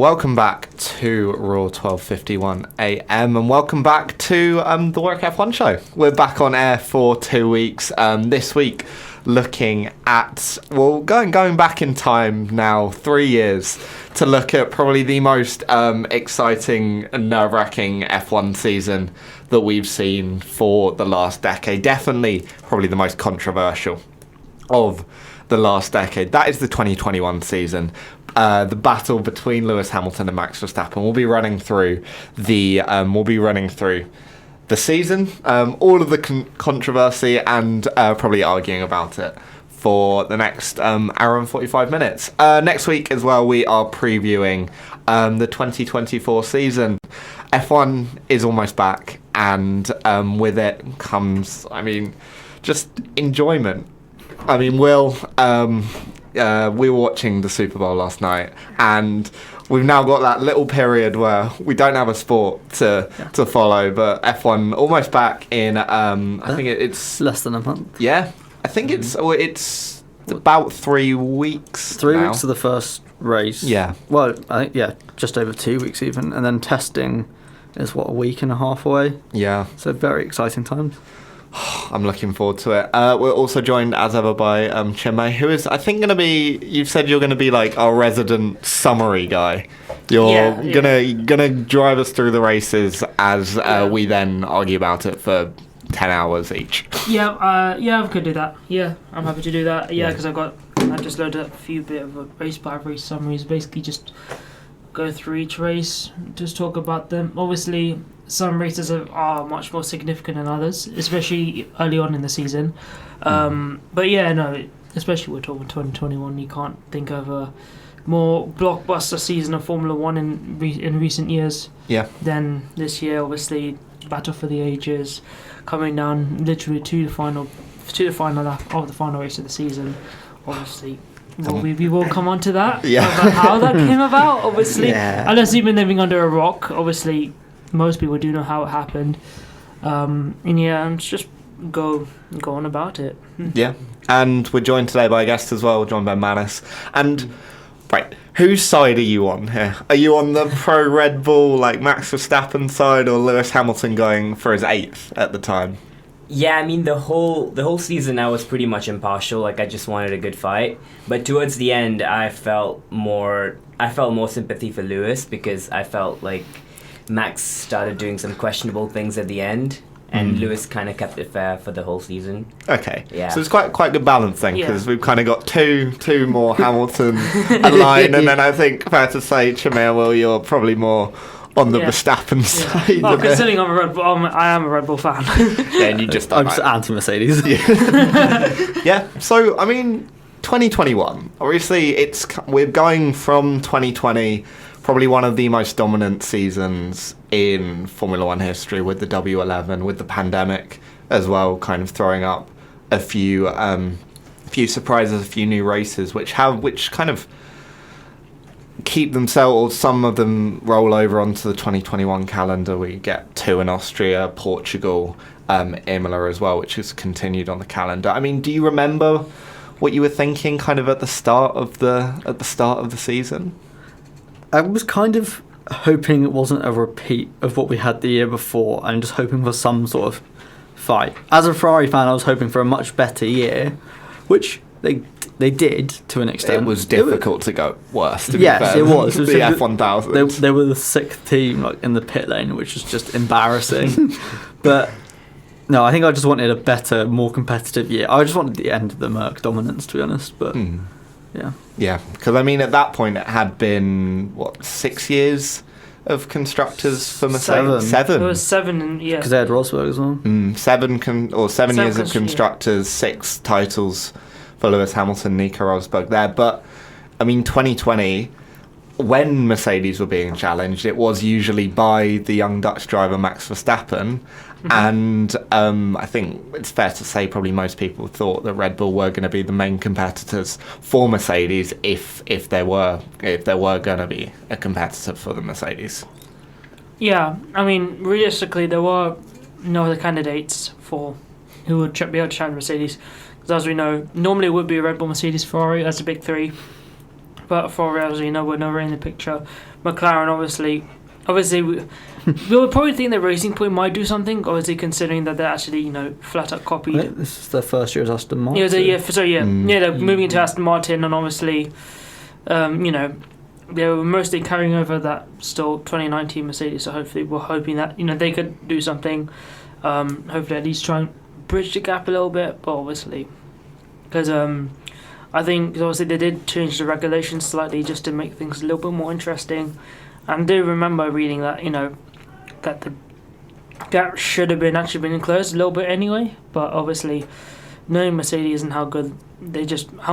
welcome back to Raw 12:51 AM and welcome back to the Warwick F1 show. We're back on air for 2 weeks. This week looking at, going back in time now, 3 years, to look at probably the most exciting and nerve-wracking F1 season that we've seen for the last decade. Definitely probably the most controversial of the last decade. That is the 2021 season. The battle between Lewis Hamilton and Max Verstappen. We'll be running through the season, all of the controversy, and probably arguing about it for the next hour and 45 minutes. Next week as well, we are previewing the 2024 season. F1 is almost back, and with it comes, just enjoyment. We were watching the Super Bowl last night, and we've now got that little period where we don't have a sport to follow, but F1 almost back in, I think it's less than a month. Yeah, I think it's about 3 weeks 3 now. weeks of the first race. Yeah. Well, I think, just over 2 weeks even, and then testing is, a week and a half away? Yeah. So very exciting times. I'm looking forward to it. We're also joined, as ever, by Chinmay, who is, I think, going to be... You've said you're going to be, like, our resident summary guy. You're gonna drive us through the races as we then argue about it for 10 hours each. I could do that. Yeah, I'm happy to do that. Yeah, because I just loaded up a few bit of a race-by-race summaries. Basically, just go through each race, just talk about them. Obviously, some races are much more significant than others, especially early on in the season. But yeah, no, especially we're talking 2021, you can't think of a more blockbuster season of Formula One in recent years than this year. Obviously, battle for the ages, coming down literally to the final lap of the final race of the season. Obviously, we will come on to that, about how that came about, obviously. Unless you've been living under a rock, obviously, most people do know how it happened. And just go on about it. Yeah, and we're joined today by a guest as well, joined by Manis. And, right, whose side are you on here? Are you on the pro Red Bull, like Max Verstappen side, or Lewis Hamilton going for his 8th at the time? Yeah, the whole season I was pretty much impartial. Like, I just wanted a good fight. But towards the end, I felt more sympathy for Lewis, because I felt like Max started doing some questionable things at the end, and Lewis kind of kept it fair for the whole season. Okay, yeah. So it's quite good balance then, because we've kind of got two more Hamilton aligned, and then I think fair to say, Chinmay, you're probably more on the Verstappen side. Well, considering I am a Red Bull fan. And you just I'm just anti-Mercedes. Yeah. So 2021. Obviously, we're going from 2020. Probably one of the most dominant seasons in Formula One history, with the W11, with the pandemic as well, kind of throwing up a few surprises, a few new races, which kind of keep themselves. Some of them roll over onto the 2021 calendar. We get 2 in Austria, Portugal, Imola as well, which is continued on the calendar. Do you remember what you were thinking, kind of at the start of the season? I was kind of hoping it wasn't a repeat of what we had the year before, and just hoping for some sort of fight. As a Ferrari fan, I was hoping for a much better year, which they did to an extent. It was difficult to go worse, to be fair. It was. The F1000. They were the 6th team in the pit lane, which was just embarrassing. But no, I think I just wanted a better, more competitive year. I just wanted the end of the Merc dominance, to be honest. But yeah, because at that point it had been 6 years of constructors for Mercedes. 7. It was 7, because they had Rosberg as well. 7 years of constructors, 6 titles for Lewis Hamilton, Nico Rosberg there. But 2020, when Mercedes were being challenged, it was usually by the young Dutch driver Max Verstappen. And I think it's fair to say probably most people thought that Red Bull were going to be the main competitors for Mercedes if there were going to be a competitor for the Mercedes. Yeah, realistically, there were no other candidates for who would be able to challenge Mercedes. Because as we know, normally it would be Red Bull, Mercedes, Ferrari. That's the big three. but Ferrari, we're nowhere in the picture. McLaren, obviously, we would probably think that Racing Point might do something, obviously considering that they're actually, flat out copied. I think this is their first year as Aston Martin. They're moving into Aston Martin, and obviously, they were mostly carrying over that still 2019 Mercedes. So hopefully, we're hoping that they could do something. Hopefully, at least try and bridge the gap a little bit. But obviously, because I think obviously they did change the regulations slightly just to make things a little bit more interesting. And I do remember reading that, that the gap should have been enclosed a little bit anyway. But obviously, knowing Mercedes and how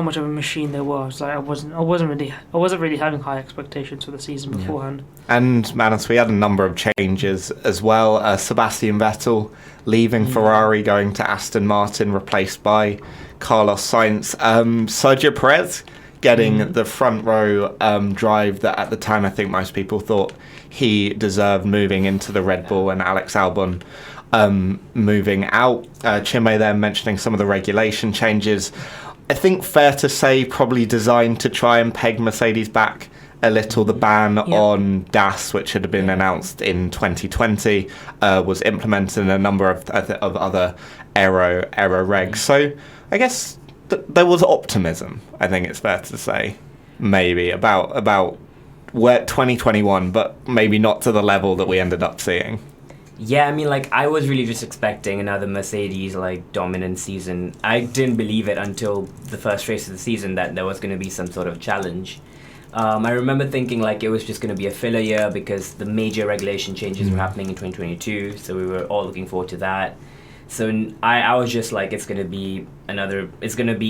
much of a machine they were, I wasn't really having high expectations for the season beforehand. And Manus, we had a number of changes as well. Sebastian Vettel leaving Ferrari, going to Aston Martin, replaced by Carlos Sainz. Sergio Perez getting the front row drive that at the time I think most people thought he deserved, moving into the Red Bull, and Alex Albon moving out. Chinmay there mentioning some of the regulation changes. I think fair to say probably designed to try and peg Mercedes back a little. The ban on DAS, which had been announced in 2020, was implemented in a number of other aero regs. So I guess there was optimism, I think it's fair to say, maybe about where 2021, but maybe not to the level that we ended up seeing. Yeah, I mean, I was really just expecting another Mercedes, dominant season. I didn't believe it until the first race of the season that there was going to be some sort of challenge. I remember thinking, it was just going to be a filler year because the major regulation changes were happening in 2022, so we were all looking forward to that. So I was just it's going to be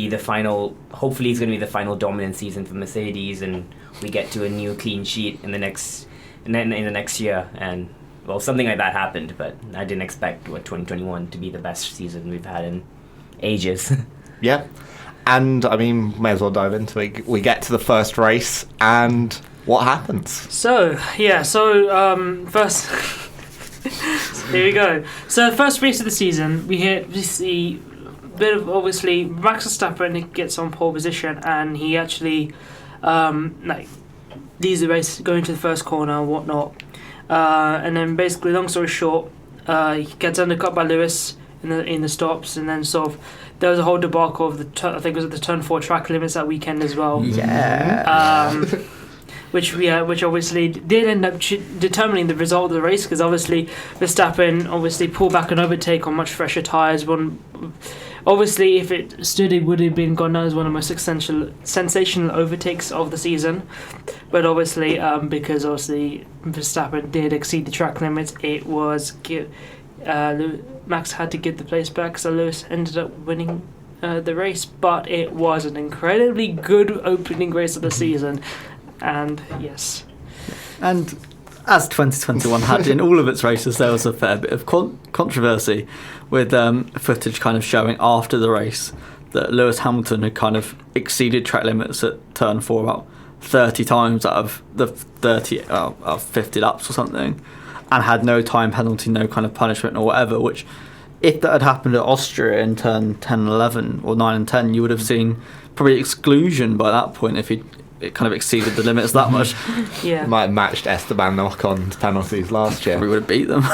the final, hopefully it's going to be the final dominant season for Mercedes, and we get to a new clean sheet in the next year. And well, something like that happened, but I didn't expect 2021 to be the best season we've had in ages. Yeah, and I mean, may as well dive into it. We get to the first race, and what happens? So first, here we go. So first race of the season, we see a bit of, obviously, Max Verstappen gets on pole position, and he actually leads the race, going to the first corner and whatnot. And then basically, long story short, he gets undercut by Lewis in the stops, and then there was a whole debacle of I think it was the turn 4 track limits that weekend as well. Yeah. Which obviously did end up determining the result of the race, because obviously Verstappen pulled back an overtake on much fresher tyres. Obviously, if it stood, it would have been gone down as one of the most sensational overtakes of the season. But obviously, because Verstappen did exceed the track limits, it was Max had to give the place back, so Lewis ended up winning the race. But it was an incredibly good opening race of the season, and yes. And as 2021 had in all of its races, there was a fair bit of controversy with footage kind of showing after the race that Lewis Hamilton had kind of exceeded track limits at turn 4 about 30 times out of the 50 laps or something, and had no time penalty, no kind of punishment or whatever, which if that had happened at Austria in turn 10 and 11 or 9 and 10, you would have seen probably exclusion by that point if it kind of exceeded the limits that much. Yeah, might have matched Esteban Ocon's penalties last year. We would have beat them.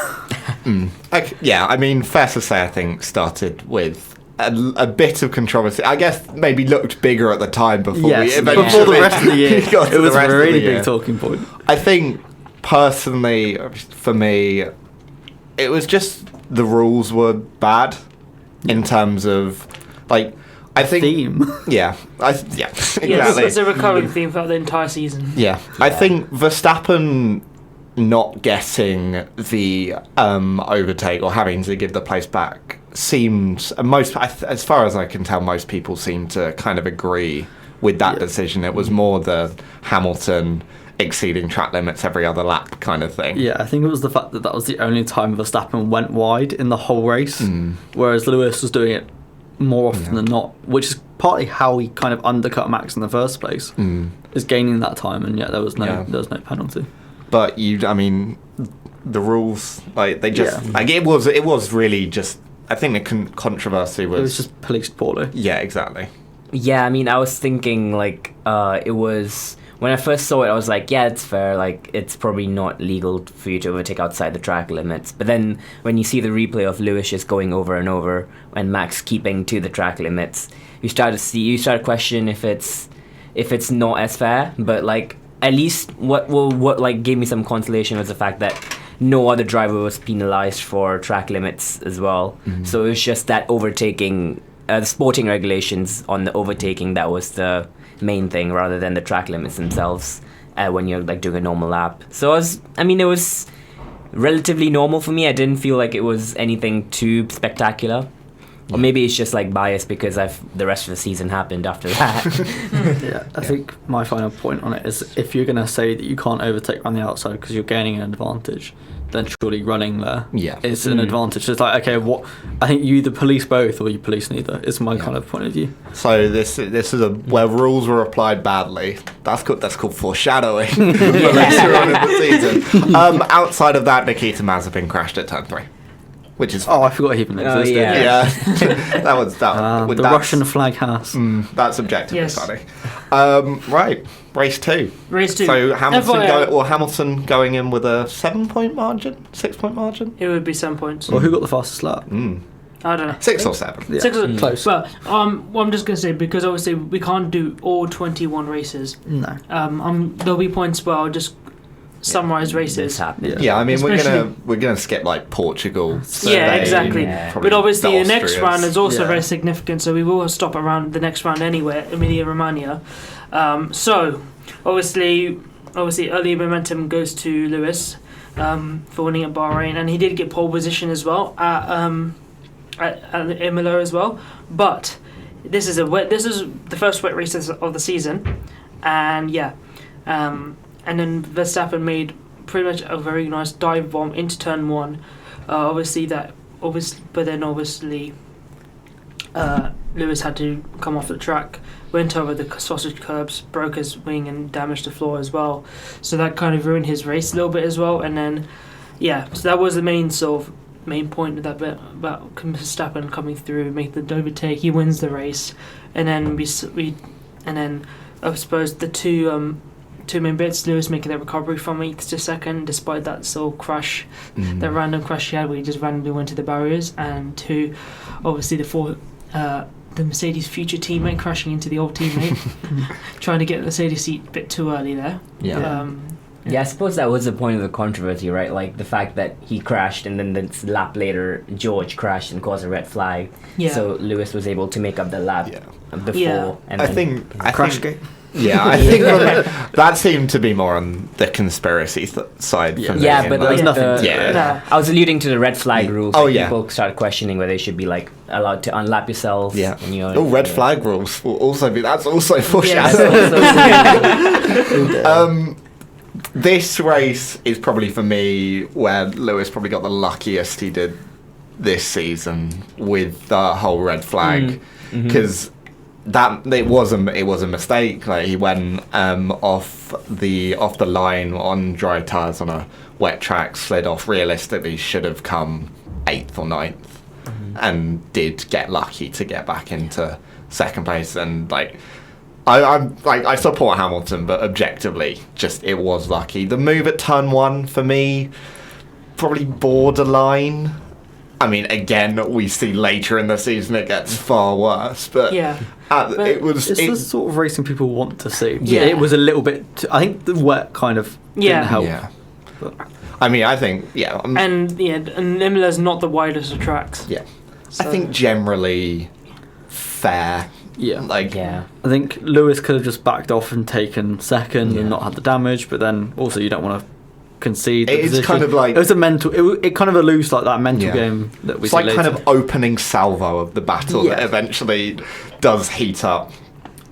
Okay, yeah, I mean, fair to say, I think started with a bit of controversy. I guess maybe looked bigger at the time before before the rest of the year. It was a really big talking point. I think personally, for me, it was just the rules were bad in terms of I think theme. Yeah, exactly. Yeah, it's a recurring theme throughout the entire season. Yeah, I think Verstappen not getting the overtake or having to give the place back seems as far as I can tell, most people seem to kind of agree with that decision. It was more the Hamilton exceeding track limits every other lap kind of thing. Yeah, I think it was the fact that was the only time Verstappen went wide in the whole race, whereas Lewis was doing it more often than not, which is partly how he kind of undercut Max in the first place, is gaining that time, and yet there was no penalty. But the rules, they just it was really just, I think the controversy was... It was just policed poorly. Yeah, exactly. Yeah, I was thinking it was when I first saw it, I was like, yeah, it's fair. Like, it's probably not legal for you to overtake outside the track limits. But then when you see the replay of Lewis just going over and over and Max keeping to the track limits, you start to question if it's not as fair. But like, at least what like gave me some consolation was the fact that no other driver was penalized for track limits as well. So it was just that overtaking, the sporting regulations on the overtaking, that was the main thing rather than the track limits themselves when you're like doing a normal lap. So it was relatively normal for me. I didn't feel like it was anything too spectacular. Or maybe it's just like bias because the rest of the season happened after that. I think my final point on it is, if you're going to say that you can't overtake on the outside because you're gaining an advantage, then surely running there is an advantage. It's like, okay, what? I think you either police both or you police neither, is my kind of point of view. So this is where rules were applied badly. That's called foreshadowing for later on in the season. Outside of that, Nikita Mazepin crashed at turn 3. Which is I forgot he even existed. Yeah. that was the Russian flag house. That's objectively funny. Right, race 2. So Hamilton going in with a 7-point margin, 6-point margin. It would be 7 points. Well, who got the fastest lap? I don't know. 6 or 7. Yeah. 6 or close. But I'm just gonna say, because obviously we can't do all 21 races. No. There'll be points where I'll just summarize races. Yeah, I mean we're gonna skip like Portugal. Yeah, exactly. But obviously the next round is also very Yeah. significant, so we will stop around the next round anyway, Emilia Romagna. So obviously early momentum goes to Lewis for winning at Bahrain, and he did get pole position as well at Imola as well. But this is the first wet race of the season, and and then Verstappen made pretty much a very nice dive bomb into turn 1. But then Lewis had to come off the track, went over the sausage curbs, broke his wing and damaged the floor as well. So that kind of ruined his race a little bit as well. And then, so that was the main point of that bit about Verstappen coming through, make the overtake. He wins the race, and then I suppose the two main bits, Lewis making that recovery from 8th to 2nd despite that sort of crash, that random crash he had where he just randomly went to the barriers, and 2, obviously the Mercedes future teammate crashing into the old teammate, trying to get the Mercedes seat a bit too early there. I suppose that was the point of the controversy, right? Like the fact that he crashed and then the lap later George crashed and caused a red flag. So Lewis was able to make up the lap before. And I think Crashgate. Yeah, I think that seemed to be more on the conspiracy side for me. Yeah, but there's nothing. I was alluding to the red flag rules. Oh, People started questioning whether they should be like allowed to unlap yourself. Yeah. When you're, red flag rules will also be. That's also foreshadowing. This race is probably for me where Lewis probably got the luckiest he did this season with the whole red flag, because that it was a mistake. Like he went off the line on dry tires on a wet track, slid off. Realistically, should have come 8th or 9th, and did get lucky to get back into 2nd place. And I support Hamilton, but objectively, just it was lucky. The move at turn 1 for me, probably borderline. I mean, again, we see later in the season it gets far worse, but it was. It's the sort of racing people want to see. Yeah. It was a little bit. I think the wet kind of didn't help. Yeah. I mean, I think and Imola's not the widest of tracks. Yeah, so. I think generally fair. Yeah. I think Lewis could have just backed off and taken 2nd and not had the damage, but then also you don't want to concede. It's kind of like it was a mental. It kind of alludes like that mental game that we. It's see like later. kind of opening salvo of the battle that eventually does heat up.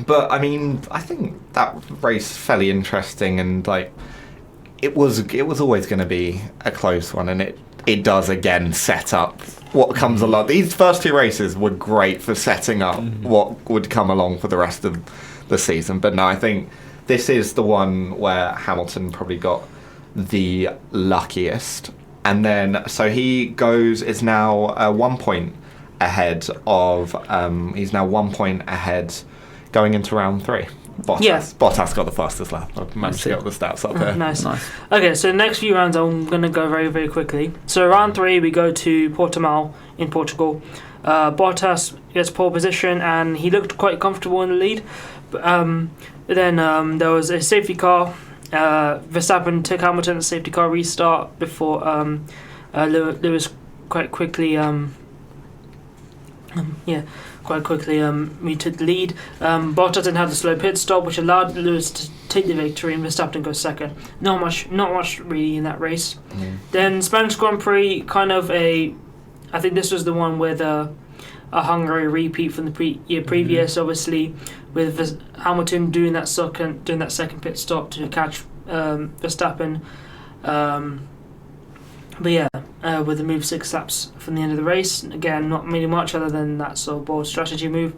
But I mean, I think that race is fairly interesting, and it was always going to be a close one, and it does again set up what comes along. These first 2 races were great for setting up what would come along for the rest of the season. But no, I think this is the one where Hamilton probably got the luckiest. And then so he is now 1 point ahead of he's now 1 point ahead going into round 3 Bottas. Yeah. Bottas got the fastest lap. I've managed to get all the stats up here. Nice. Nice. Okay, so the next few rounds I'm going to go very, very quickly. So round 3, we go to Portimao in Portugal. Bottas gets pole position, and he looked quite comfortable in the lead. Then there was a safety car. Verstappen took Hamilton's safety car restart before Lewis quite quickly we took the lead. Bottas then had the slow pit stop, which allowed Lewis to take the victory, and Verstappen goes second. Not much really in that race. Then Spanish Grand Prix, I think this was the one with a Hungary repeat from the year previous, obviously, with Hamilton doing that second pit stop to catch Verstappen. With a move 6 laps from the end of the race. Again, not really much other than that sort of bold strategy move.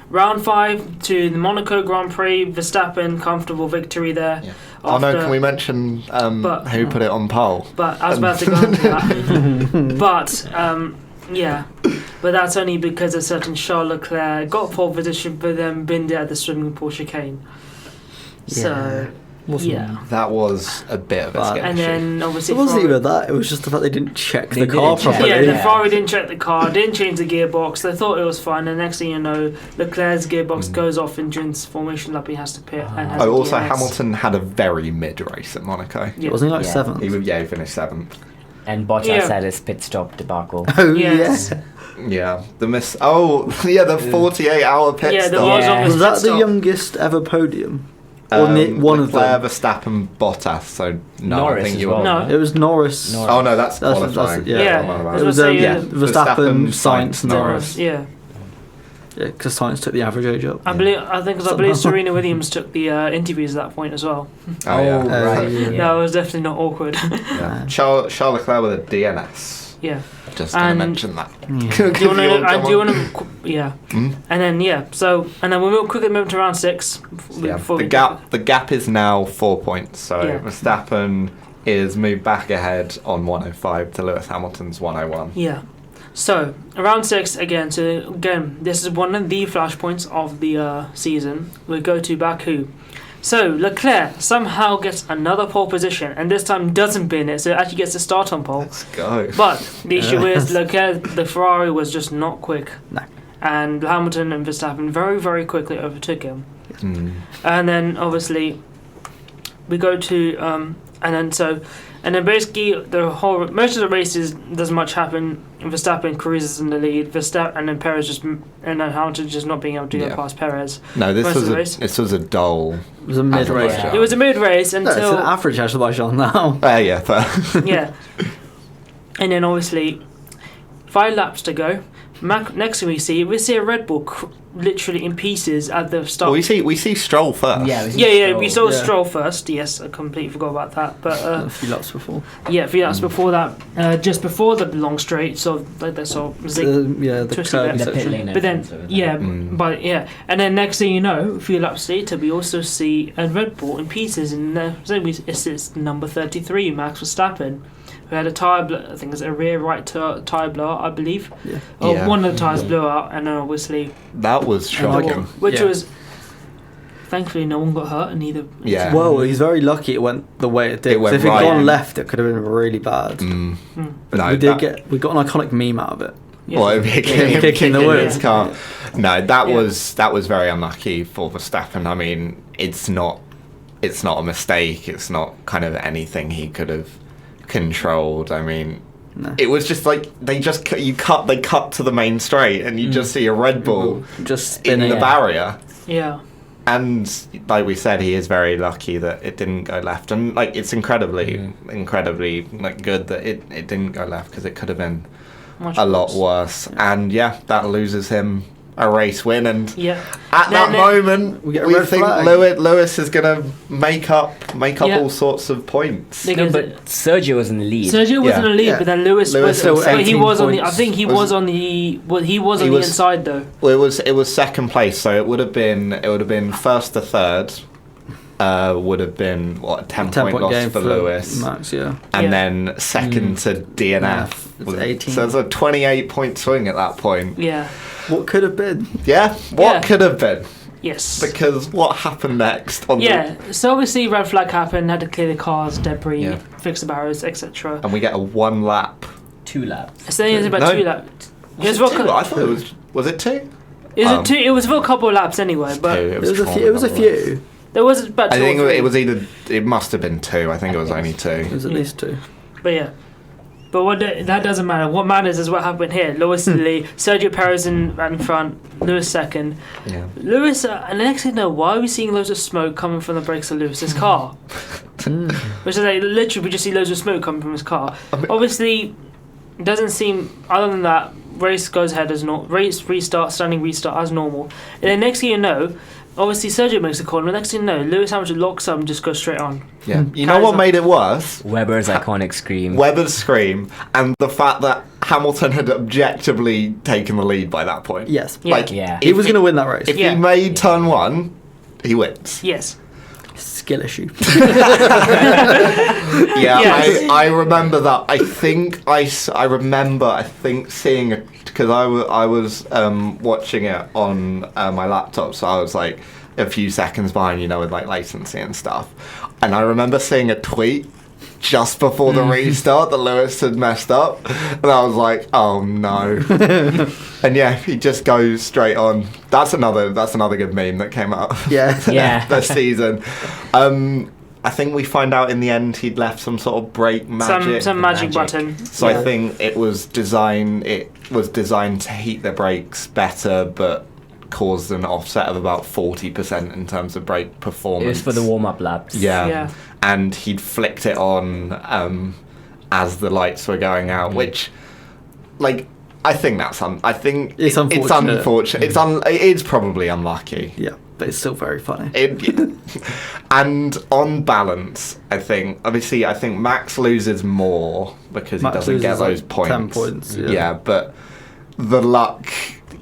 Round 5 to the Monaco Grand Prix. Verstappen, comfortable victory there. Yeah. Can we mention who put it on pole? But I was about to go into that. But that's only because a certain Charles Leclerc got pole position, but then binned it at the swimming pool chicane. So. That was a bit of a sketch. And then obviously It wasn't even that, it was just the fact they didn't check the car didn't check. properly. the Ferrari didn't check the car, didn't change the gearbox. They thought it was fine, and next thing you know, Leclerc's gearbox goes off and during this formation lap he has to pit. And has Also, DNS. Hamilton had a very mid-race at Monaco. Yeah. Wasn't he like Yeah. 7th? He finished 7th. And Bottas Yeah. had his pit stop debacle. Oh, Yes. Yeah, the 48-hour pit Yeah, there stop. was Yeah. almost Was that pit the stop. youngest ever podium? Or one of Leclerc, them? Verstappen, Bottas. So no, Norris I think as you well. were. No. It was Norris. Norris. Oh no, that's That's- qualifying. yeah. Yeah. I'm on about I It was was gonna say, Verstappen, Sainz, Norris. Norris. Yeah, Yeah, because Sainz took the average age up. I believe Serena Williams took the interviews at that point as well. Oh yeah. right. yeah. No, it was definitely not awkward. Yeah. Charles Leclerc with a DNS. Yeah. Just gonna And- mention that. Do you want to? Yeah. Hmm? And then we'll quickly move to round 6. Yeah. before The we- gap is now 4 points. So Yeah. Verstappen is moved back ahead on 105 to Lewis Hamilton's 101. Yeah. So round 6 again. So again, this is one of the flashpoints of the season. We go to Baku. So Leclerc somehow gets another pole position, and this time doesn't bin it, so it actually gets to start on pole. Let's go. But the issue is Leclerc, the Ferrari was just not quick. No. And Hamilton and Verstappen very, very quickly overtook him. Mm. And then obviously we go to and then basically most of the races doesn't much happen. Verstappen cruises in the lead. And then Hamilton just not being able to go past Perez. No, Most of the race. this was a dull. It was a mid-race. Yeah. It was a mid-race No, it's until an average Azerbaijan now. Yeah, but yeah. And then obviously 5 laps to go. Next thing we see a Red Bull literally in pieces at the start. well, we see Stroll first. We saw Yeah. Stroll first. Yes, I completely forgot about that. But A few laps before. a few laps before that, just before the long straight, so like that sort of zig. The twisty curvy bit. The pit section. lane But then, entrance over yeah, there. and then next thing you know, a few laps later, we also see a Red Bull in pieces, and it's number 33, Max Verstappen, who had a tyre, I think it's a rear right tyre blowout, I believe. Yeah. Yeah. One of the tyres blew out, and then obviously, That was shocking. which Yeah. was, thankfully, no one got hurt in either. Yeah. Well, he's very lucky it went the way it did. It went 'Cause if it right had gone in. left, it could have been really bad. Mm. Mm. No, We got an iconic meme out of it. Yeah. Well, Kicking kicking the his wheels. car. No, that Yeah. was very unlucky for Verstappen. I mean, it's not a mistake. It's not kind of anything he could have controlled. I mean, No. it was just like they cut to the main straight, and you just see a Red Bull Just in spinning. the barrier. Yeah. And like we said, he is very lucky that it didn't go left, and like it's incredibly like good that it didn't go left, because it could have been Much a lot worse. And that loses him a race win, and Yeah. at that No. moment We get a we red think flag. Lewis is gonna make up Yeah. all sorts of points. They- No, but Sergio was in the lead. Sergio was in the lead, Yeah. but then Lewis was. Still But he 18 was on the. I points. think he was on the. Well, he was on the inside though. Well, it was second place, so it would have been first to third. Would have been a 10-point loss game for Lewis, Max, yeah. and Yeah. then second to DNF. Yeah, it's 18. So it's a 28-point swing at that point. Yeah. What could have been? Yeah, what Yeah. could have been? Yes. Because what happened next? So obviously red flag happened, had to clear the cars, debris, Yeah. fix the barriers, etc. And we get a 1 lap. 2 laps. So then it was about No. 2 laps. Was it 2? I thought it was. Was it 2? It was for a couple of laps anyway, but 2. It was a few. there was about 2 I think or 3. it was either. It must have been 2. I think it was only 2. It was at least 2. But yeah. But that doesn't matter. What matters is what happened here. Lewis in the lead, Sergio Perez in front, Lewis second. Yeah. Lewis, and the next thing you know, why are we seeing loads of smoke coming from the brakes of Lewis's car? Which is like, literally, we just see loads of smoke coming from his car. Obviously, it doesn't seem, other than that, race goes ahead as normal. Race restart, standing restart as normal. And then next thing you know, obviously Sergio makes a corner, but next thing you know, Lewis Hamilton locks up and just goes straight on. Yeah. You know what made it worse? Webber's iconic scream. Webber's scream and the fact that Hamilton had objectively taken the lead by that point. Yes. Yeah. Like, Yeah. He was going to win that race. If Yeah. he made turn 1, he wins. Yes. Skill issue. Yeah, Yes. I remember that. I think seeing it because I was watching it on my laptop, so I was like a few seconds behind, with like latency and stuff. And I remember seeing a tweet just before the restart that Lewis had messed up, and I was like, oh no. And yeah, he just goes straight on. That's another good meme that came out. Yeah. Yeah. this season. I think we find out in the end he'd left some sort of brake magic. Some magic button. So Yeah. I think it was designed to heat the brakes better, but caused an offset of about 40% in terms of brake performance. It was for the warm-up laps. Yeah. And he'd flicked it on as the lights were going out, which, like, I think that's It's unfortunate. It's probably unlucky. Yeah, but it's still very funny. And on balance, I think Max loses more because Max he doesn't get loses, those like, points. 10 points, yeah. Yeah, but the luck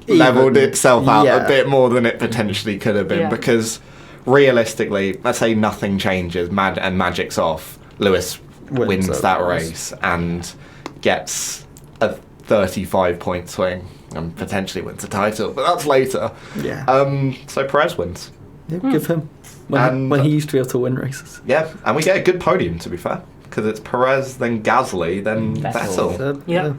leveled itself out yeah. a bit more than it potentially could have been, Yeah. because realistically, let's say nothing changes, and Magic's off, Lewis wins that race and gets a 35-point swing and potentially wins the title, but that's later. Yeah. So Perez wins. Yeah, give him. When he used to be able to win races. Yeah, and we get a good podium, to be fair, because it's Perez, then Gasly, then Vettel. So, Yeah.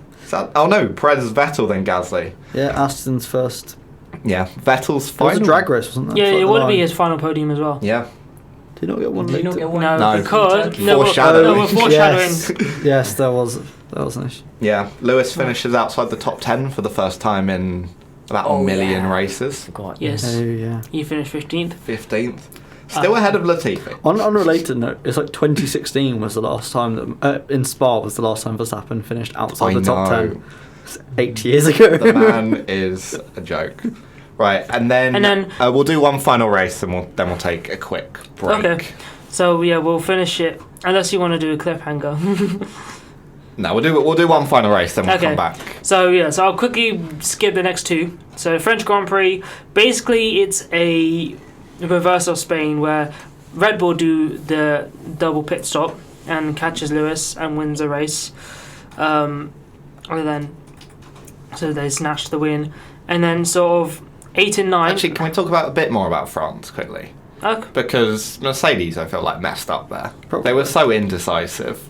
Perez, Vettel, then Gasly. Yeah, Aston's first. Yeah, Vettel's It was final. a drag race, wasn't it? Yeah, For it the would be line. his final podium as well. Yeah. Did he not get one Did he later? not get one? No, No. because Foreshadowing. No, we're foreshadowing. Yes, that was an issue. Yeah, Lewis finishes outside the top 10 for the first time in about a million races. Forgot. Yes. Oh, yeah. He finished 15th. 15th. Still ahead of Latifi. On a related note, it's like 2016 was the last time that in Spa was the last time Verstappen finished outside the top 10. It's 8 years ago. The man is a joke. Right, and then we'll do one final race, and we'll take a quick break. Okay. So yeah, we'll finish it unless you want to do a cliffhanger. No, we'll do one final race, then we'll come back. So I'll quickly skip the next two. So French Grand Prix, basically it's a reverse of Spain where Red Bull do the double pit stop and catches Lewis and wins the race. So they snatch the win, and then sort of 8 and 9. Actually, can we talk a bit more about France quickly? Okay. Because Mercedes, I feel like, messed up there. Probably. They were so indecisive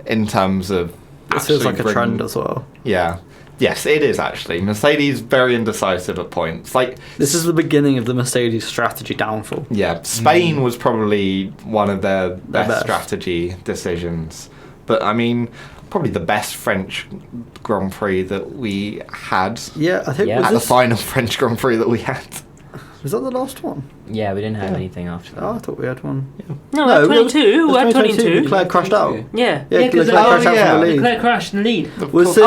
in terms of. This feels like a actually trend as well. Yeah. Yes, it is actually. Mercedes very indecisive at points. Like, This is the beginning of the Mercedes strategy downfall. yeah, Spain was probably one of their best best. strategy decisions. But I mean, probably the best French Grand Prix that we had. Yeah, I think Yeah. At was the final French Grand Prix that we had. Was that the last one? Yeah, we didn't have anything after that. Oh, I thought we had one. No, we had 22. We had 22. Leclerc crashed out. Yeah, Yeah, because Leclerc crashed out from the lead. Leclerc crashed in the lead. Was this?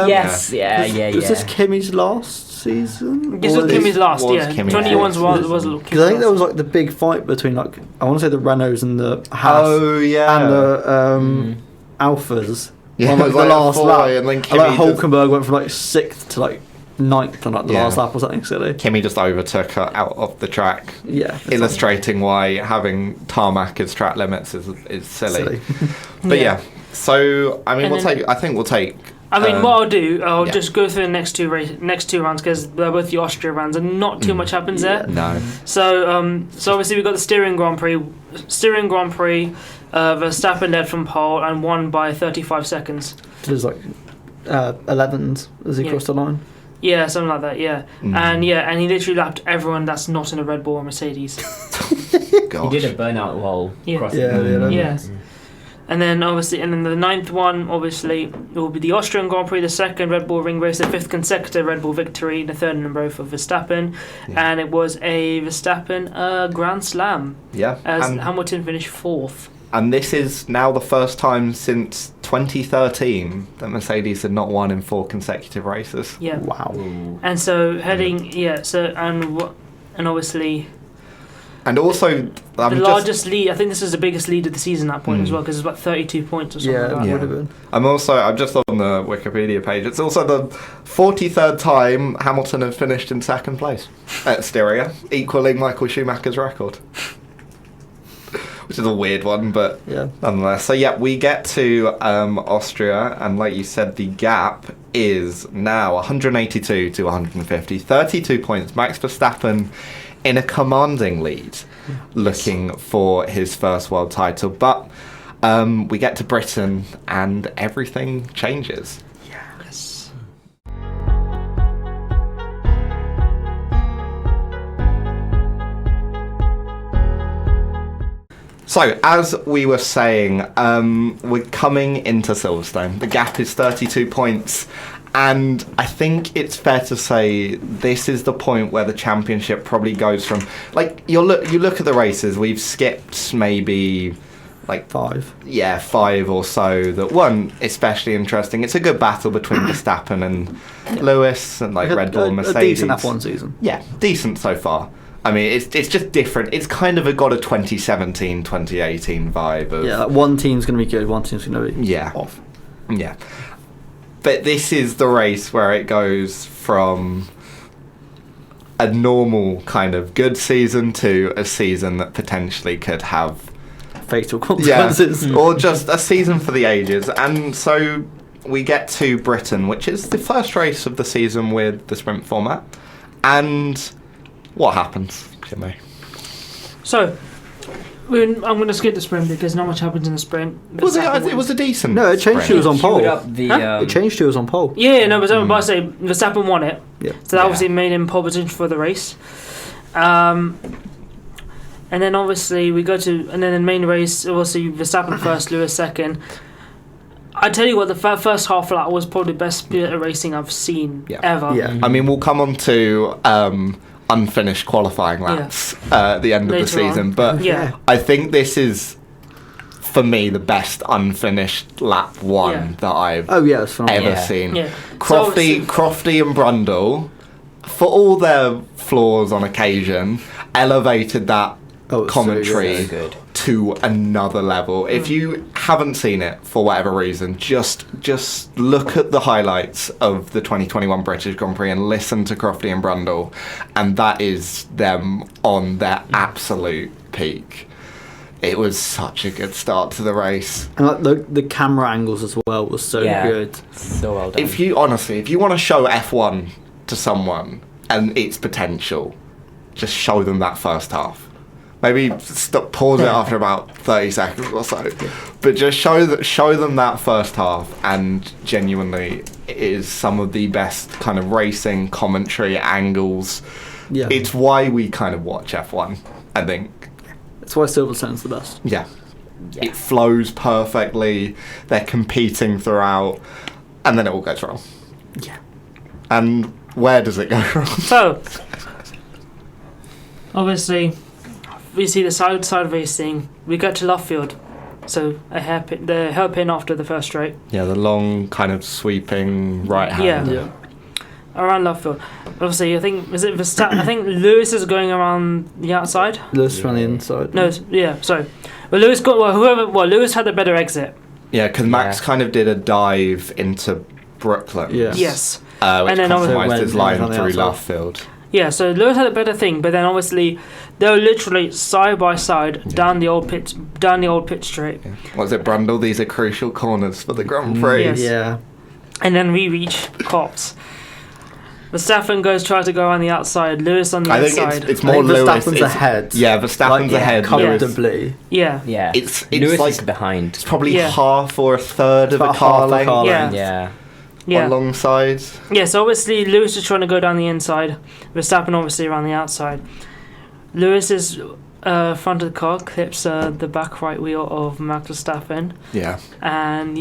Yes, yeah. Was this Kimmy's last season? This Or was Kimmy's last, was yeah. Kimmy's 21's last. was Because I think there was like the big fight between like I want to say the Renaults and the Haas Oh, yeah. and the Alphas. Yeah, on, it was the like a last four-way, lap. and then And, Kimi like just- Hulkenberg went from like 6th to like 9th on like the Yeah. last lap or something silly. Kimmy just overtook her out of the track, Yeah, illustrating why having tarmac as track limits is silly. silly. But Yeah. yeah, so I mean, And I think we'll take I mean, what I'll do, I'll yeah. just go through the next two rounds because they're both the Austria rounds, and not too much happens there. No. So obviously we've got the steering Grand Prix. Verstappen led from pole and won by 35 seconds. There's like 11s as he crossed the line. Yeah, something like that. Yeah, and he literally lapped everyone that's not in a Red Bull or Mercedes. Gosh. He did a burnout while crossing. Yeah. And then the 9th one, obviously, will be the Austrian Grand Prix, the second Red Bull ring race, the 5th consecutive Red Bull victory, the third in both of Verstappen, and it was a Verstappen Grand Slam. Yeah. As Hamilton finished 4th. And this is now the first time since 2013 that Mercedes had not won in 4 consecutive races. Yeah. Wow. And so and obviously. And also, the largest lead. I think this is the biggest lead of the season at that point as well, because it's about 32 points or something. Yeah, like that. would have been. I'm just on the Wikipedia page. It's also the 43rd time Hamilton had finished in 2nd place at Styria, equaling Michael Schumacher's record. Which is a weird one, but nonetheless. So yeah, we get to Austria, and like you said, the gap is now 182 to 150, 32 points. Max Verstappen in a commanding lead, looking for his first world title. But we get to Britain, and everything changes. Yes. So, as we were saying, we're coming into Silverstone. The gap is 32 points. And I think it's fair to say this is the point where the championship probably goes from... Like, you look at the races, we've skipped maybe... like 5. Yeah, 5 or so that weren't especially interesting. It's a good battle between Verstappen and Lewis and like Red Bull and Mercedes. A decent F1 season. Yeah, decent so far. I mean, it's just different. It's kind of got a 2017, 2018 vibe of... Yeah, like one team's going to be good, one team's going to be off. Yeah. But this is the race where it goes from a normal kind of good season to a season that potentially could have... fatal consequences. Yeah, or just a season for the ages. And so we get to Britain, which is the first race of the season with the sprint format. And what happens, Chinmay? So, I'm going to skip the sprint because not much happens in the sprint. It was a decent No, it changed sprint. who was on pole. It It changed who was on pole. Yeah, no, but I'm about to say Verstappen won it. Yeah. So that obviously made him pole position for the race. And then obviously we go to, and then the main race, obviously Verstappen first, Lewis second. I tell you what, the first half lap was probably the best bit of racing I've seen ever. Yeah. I mean, we'll come on to unfinished qualifying laps at the end of the season, but I think this is, for me, the best unfinished lap one that I've ever seen. Yeah. Crofty and Brundle, for all their flaws on occasion, elevated that commentary to another level. If you haven't seen it for whatever reason, just look at the highlights of the 2021 British Grand Prix and listen to Crofty and Brundle, and that is them on their absolute peak. It was such a good start to the race. And like the camera angles as well was so good. So well done. If you want to show F1 to someone and its potential, just show them that first half. Maybe pause it after about 30 seconds or so. But just show them that first half, and genuinely it is some of the best kind of racing commentary angles. Yeah. It's why we kind of watch F1, I think. That's why Silverstone's the best. Yeah. It flows perfectly. They're competing throughout, and then it all goes wrong. Yeah. And where does it go wrong? So, obviously, we see the side racing. We get to left field, so the hairpin after the first straight. Yeah, the long kind of sweeping right hand. Yeah. Around left field. Obviously, I think I think Lewis is going around the outside. Lewis around the inside. No, sorry. But Lewis Lewis had a better exit. Yeah, because Max kind of did a dive into Brooklyn. Yeah. Yes. Which and then compromised his line through left field. Yeah, so Lewis had a better thing, but then obviously they were literally side by side down the old pit straight. Yeah. Was it Brundle? These are crucial corners for the Grand Prix. Yes. Yeah. and then we reach Copse. Verstappen tries to go around the outside. Lewis on the I inside. think it's more Lewis. Verstappen's ahead. Yeah, Verstappen's ahead. Lewis. Comfortably. Yeah. Yeah. It's Lewis like is behind. it's probably Yeah. half or a third of a about car half a length car Yeah. length. Yeah. Yeah. alongside. Yeah, so obviously Lewis is trying to go down the inside. Verstappen obviously around the outside. Lewis is front of the car, clips the back right wheel of Max Verstappen. Yeah. And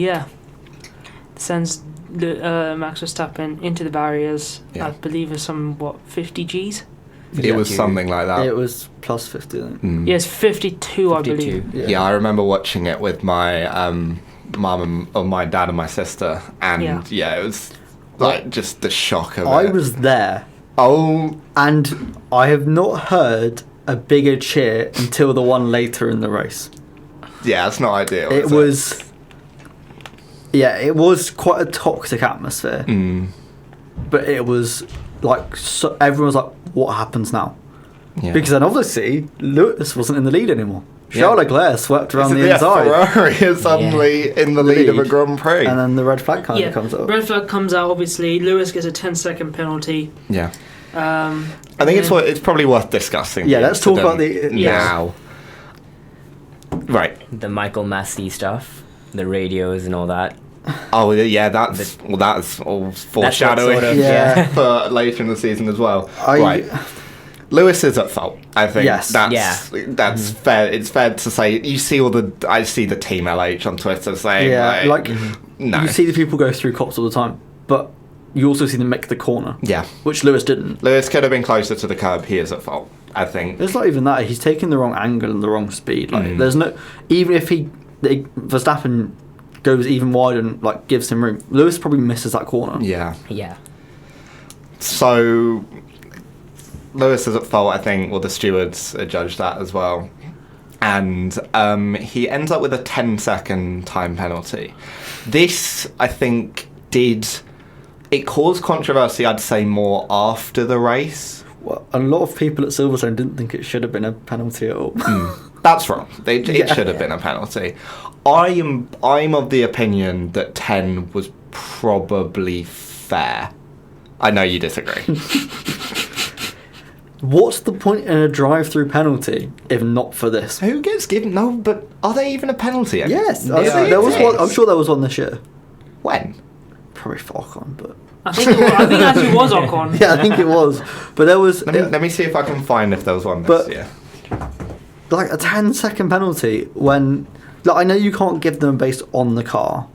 sends Max Verstappen into the barriers. Yeah. I believe is 50 G's. It was something like that. It was plus 50, I think. Mm. Yes, 52, I believe. 52. Yeah, I remember watching it with my mum or my dad and my sister, and it was like just the shock of I it. was there, Oh, and I have not heard a bigger cheer until the one later in the race. yeah, it's not ideal. It is was... Yeah, it was quite a toxic atmosphere, Mm, but it was like... So everyone was like, what happens now? yeah. Because then obviously, Lewis wasn't in the lead anymore. Yeah. Charles Leclerc swept around the Yeah, inside. Ferrari is suddenly in the lead of a Grand Prix. And then the red flag kind of comes up. Red flag comes out, obviously. Lewis gets a 10-second penalty. Yeah. I I think it's probably worth discussing. Yeah, the let's talk about incident the- now. Right. The Michael Masi stuff, the radios and all that. Oh yeah, that's all foreshadowing sort of- Yeah. for later in the season as well. I- Right. Lewis is at fault. I think Yes. that's fair. It's fair to say. I see the team LH on Twitter saying Yeah, like no. you see the people go through cops all the time, but you also see them make the corner, Yeah, which Lewis didn't. Lewis could have been closer to the curb. He is at fault. I think. It's not even that, he's taking the wrong angle and the wrong speed. Like there's no, even if Verstappen goes even wider and like gives him room, Lewis probably misses that corner. Yeah. Yeah. So Lewis is at fault, I think. Well, the stewards judged that as well. And he ends up with a 10-second time penalty. This, I think, it caused controversy, I'd say, more after the race. Well, a lot of people at Silverstone didn't think it should have been a penalty at all. That's wrong. It Yeah. should have been a penalty. I'm of the opinion that 10 was probably fair. I know you disagree. What's the point in a drive-through penalty if not for this? Who gets given? No, but are they even a penalty? Yes, Yeah, there was it one. is. I'm sure there was one this year. When? Probably Falcon, but think it actually was Ocon. yeah, I think it was. But there was Let me see if I can find if there was one this But- year. like a 10-second penalty when, like, I know you can't give them based on the car,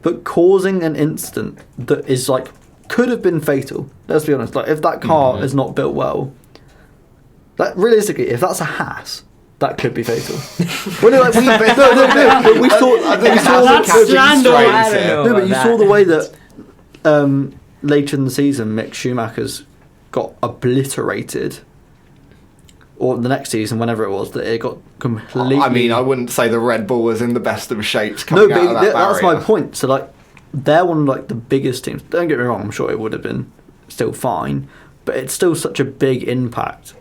but causing an incident that is like could have been fatal. Let's be honest. Like, if that car is not built well, like realistically, if that's a Haas, that could be fatal. Well, no, like, but we saw. That's slander. I don't know. No, but about you that. saw the way that later in the season, Mick Schumacher's got obliterated. Or the next season, whenever it was, that it got completely... I mean, I wouldn't say the Red Bull was in the best of shapes No, coming out but of that that's my barrier. point. So, like, they're one of, like, the biggest teams. Don't get me wrong, I'm sure it would have been still fine. But it's still such a big impact.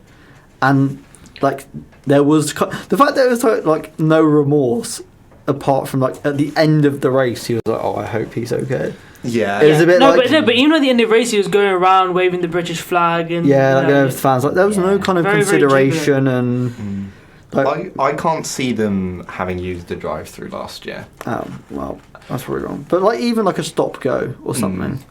And, like, there was... The fact that there was, like, no remorse, apart from, like, at the end of the race, he was like, oh, I hope he's okay. Yeah. It was a bit no, like... but even at the end of the race, he was going around waving the British flag and Yeah, like, going over the fans. Like, there was no kind of Very, very consideration and... Like, I can't see them having used the drive-through last year. well, that's probably wrong. But like even like a stop go or something.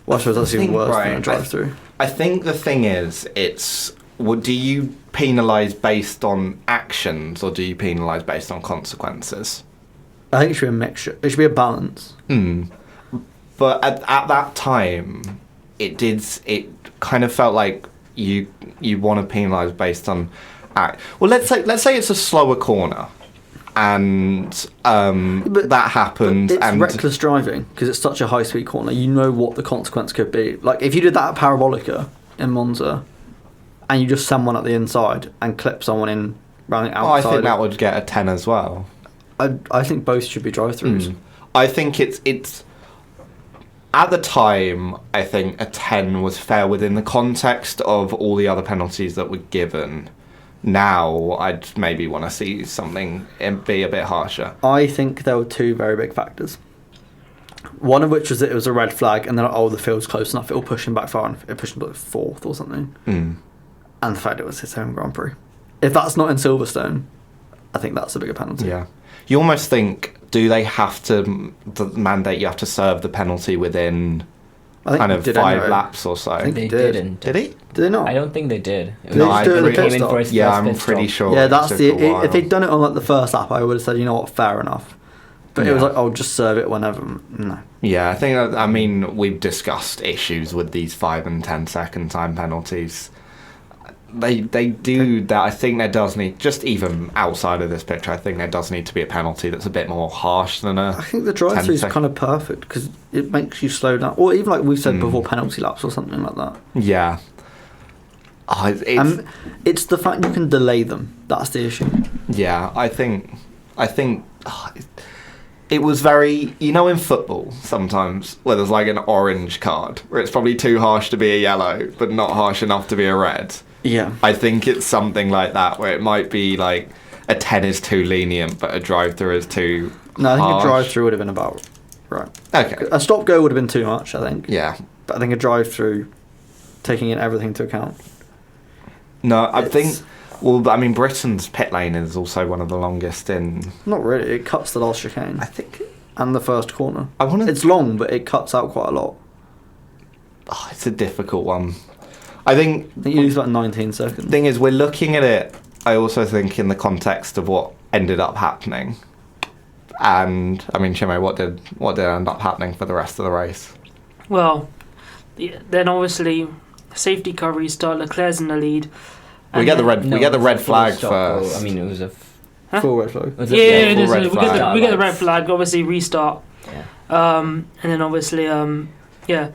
Well, I suppose that's even worse than a Right, drive through. I think the thing is, do you penalise based on actions or do you penalise based on consequences? I think it should be a mixture. It should be a balance. But at that time, it kind of felt like you want to penalise based on act. Well, let's say it's a slower corner, and that happened. It's and reckless driving because it's such a high speed corner. You know what the consequence could be. Like if you did that at Parabolica in Monza, and you just send one at the inside and clip someone in round the outside. I think that would get a 10 as well. I think both should be drive-throughs. I think it's at the time, I think a 10 was fair within the context of all the other penalties that were given. Now, I'd maybe want to see something be a bit harsher. I think there were two very big factors. One of which was that it was a red flag, and then the field's close enough, it'll push him back far enough. It pushed him to like 4th or something. And the fact it was his home Grand Prix. If that's not in Silverstone, I think that's a bigger penalty. Yeah. You almost think, do they have to mandate you have to serve the penalty within I think kind they of did 5 anyway. laps or so? I think They did. didn't. Did he? Did they not? I don't think they did. It Did they just do it at the came pit in stop? for his Yeah, first I'm pit pretty stop. sure. Yeah, it that's took the. a while. If they'd done it on like the first lap, I would have said, you know what, fair enough. But it was Yeah. like, just serve it whenever. No. Yeah, I think, I mean, we've discussed issues with these 5 and 10 second time penalties. They do that. I think there does need, just even outside of this picture, I think there does need to be a penalty that's a bit more harsh than I think the drive-through is 10 kind of perfect because it makes you slow down. Or even like we said before, penalty laps or something like that. Yeah. It's the fact you can delay them. That's the issue. Yeah, I think it was very, in football sometimes where there's like an orange card where it's probably too harsh to be a yellow but not harsh enough to be a red. Yeah. I think it's something like that where it might be like a 10 is too lenient but a drive-through is too No, I think harsh. a drive-through would have been about right. Okay. A stop-go would have been too much, I think. Yeah. But I think a drive-through, taking in everything into account. No, I It's- think. Well, I mean, Britain's pit lane is also one of the longest in. Not really. It cuts the last chicane I think. and the first corner. I want to. It's long, but it cuts out quite a lot. It's a difficult one. I think. I think you lose about 19 seconds. Thing is, we're looking at it. I also think in the context of what ended up happening, and I mean, Chinmay, what did end up happening for the rest of the race? Well, then obviously safety car restart. Leclerc's in the lead. We And get the then- red. We get the red flag first. I mean, it was a. Huh? Full red flag. Was Yeah, it- full red we flag. get the red flag. Obviously restart. Yeah. And then obviously yeah. And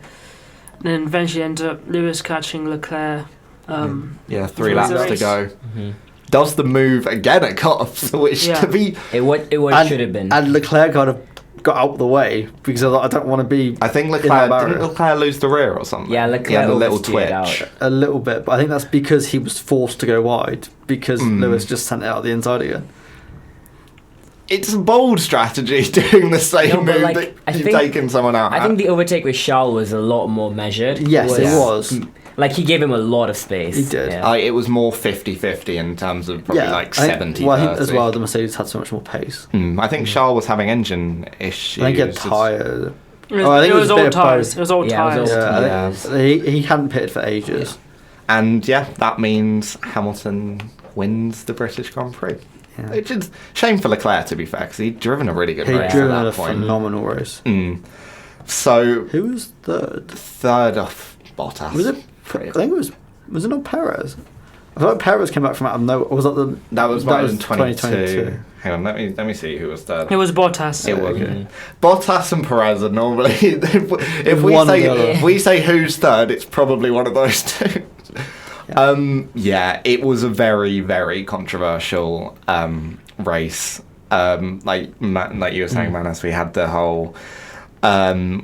then eventually end up Lewis catching Leclerc. Yeah, 3 for laps the to race. go. Mhm. Does the move again at cutoffs, which Yeah. to be. And- should have been. And Leclerc kind of got out of the way because I don't want to be I think in that Leclerc barrier. didn't Leclerc lose the rear or something. Yeah, Leclerc he had a little oversteered twitch. out. a little bit, but I think that's because he was forced to go wide because Mm. Lewis just sent it out the inside again. It's a bold strategy doing the same No, but, move like, that I you've think- taken someone out. I think the overtake with Charles was a lot more measured. Yes, it was. Like he gave him a lot of space. He did. Yeah. it was more 50-50 in terms of probably like I think- 70. Well, I think as well the Mercedes had so much more pace. I think Charles was having engine issues. I think he had tyre. It was, Oh, I think it was a bit old of tyres. both. It was old Yeah, it was tyres. old Yeah, I think he hadn't pitted for ages. And yeah, that means Hamilton wins the British Grand Prix. Yeah. Which is shame for Leclerc, to be fair, because he'd driven a really good He'd race driven at a that point. phenomenal race. So Who was third? third off Bottas. Was it? I think it was. Was it not Perez? I feel like Perez came back from out of nowhere. Or was that the? That was that in 22. 2022. Hang on, let me see who was third. It was Bottas. It was Okay. Bottas and Perez are normally. if One or the other. we say who's third, it's probably one of those two. It was a very very controversial race. Like you were saying, Manas, we had the whole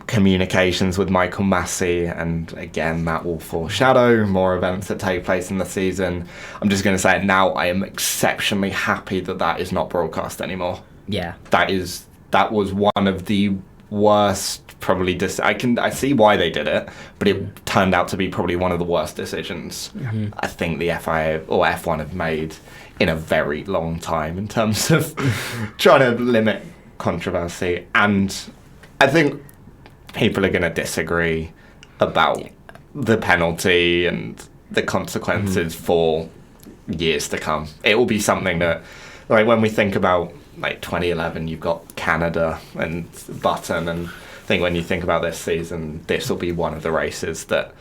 communications with Michael Masi, and again that will foreshadow more events that take place in the season. I'm just going to say it now. I am exceptionally happy that is not broadcast anymore. Yeah. That was one of the worst probably I see why they did it, but it turned out to be probably one of the worst decisions I think the FIA or F1 have made in a very long time in terms of trying to limit controversy. And I think people are going to disagree about the penalty and the consequences for years to come. It will be something that, like, when we think about like 2011, you've got Canada and Button, and I think when you think about this season, this will be one of the races that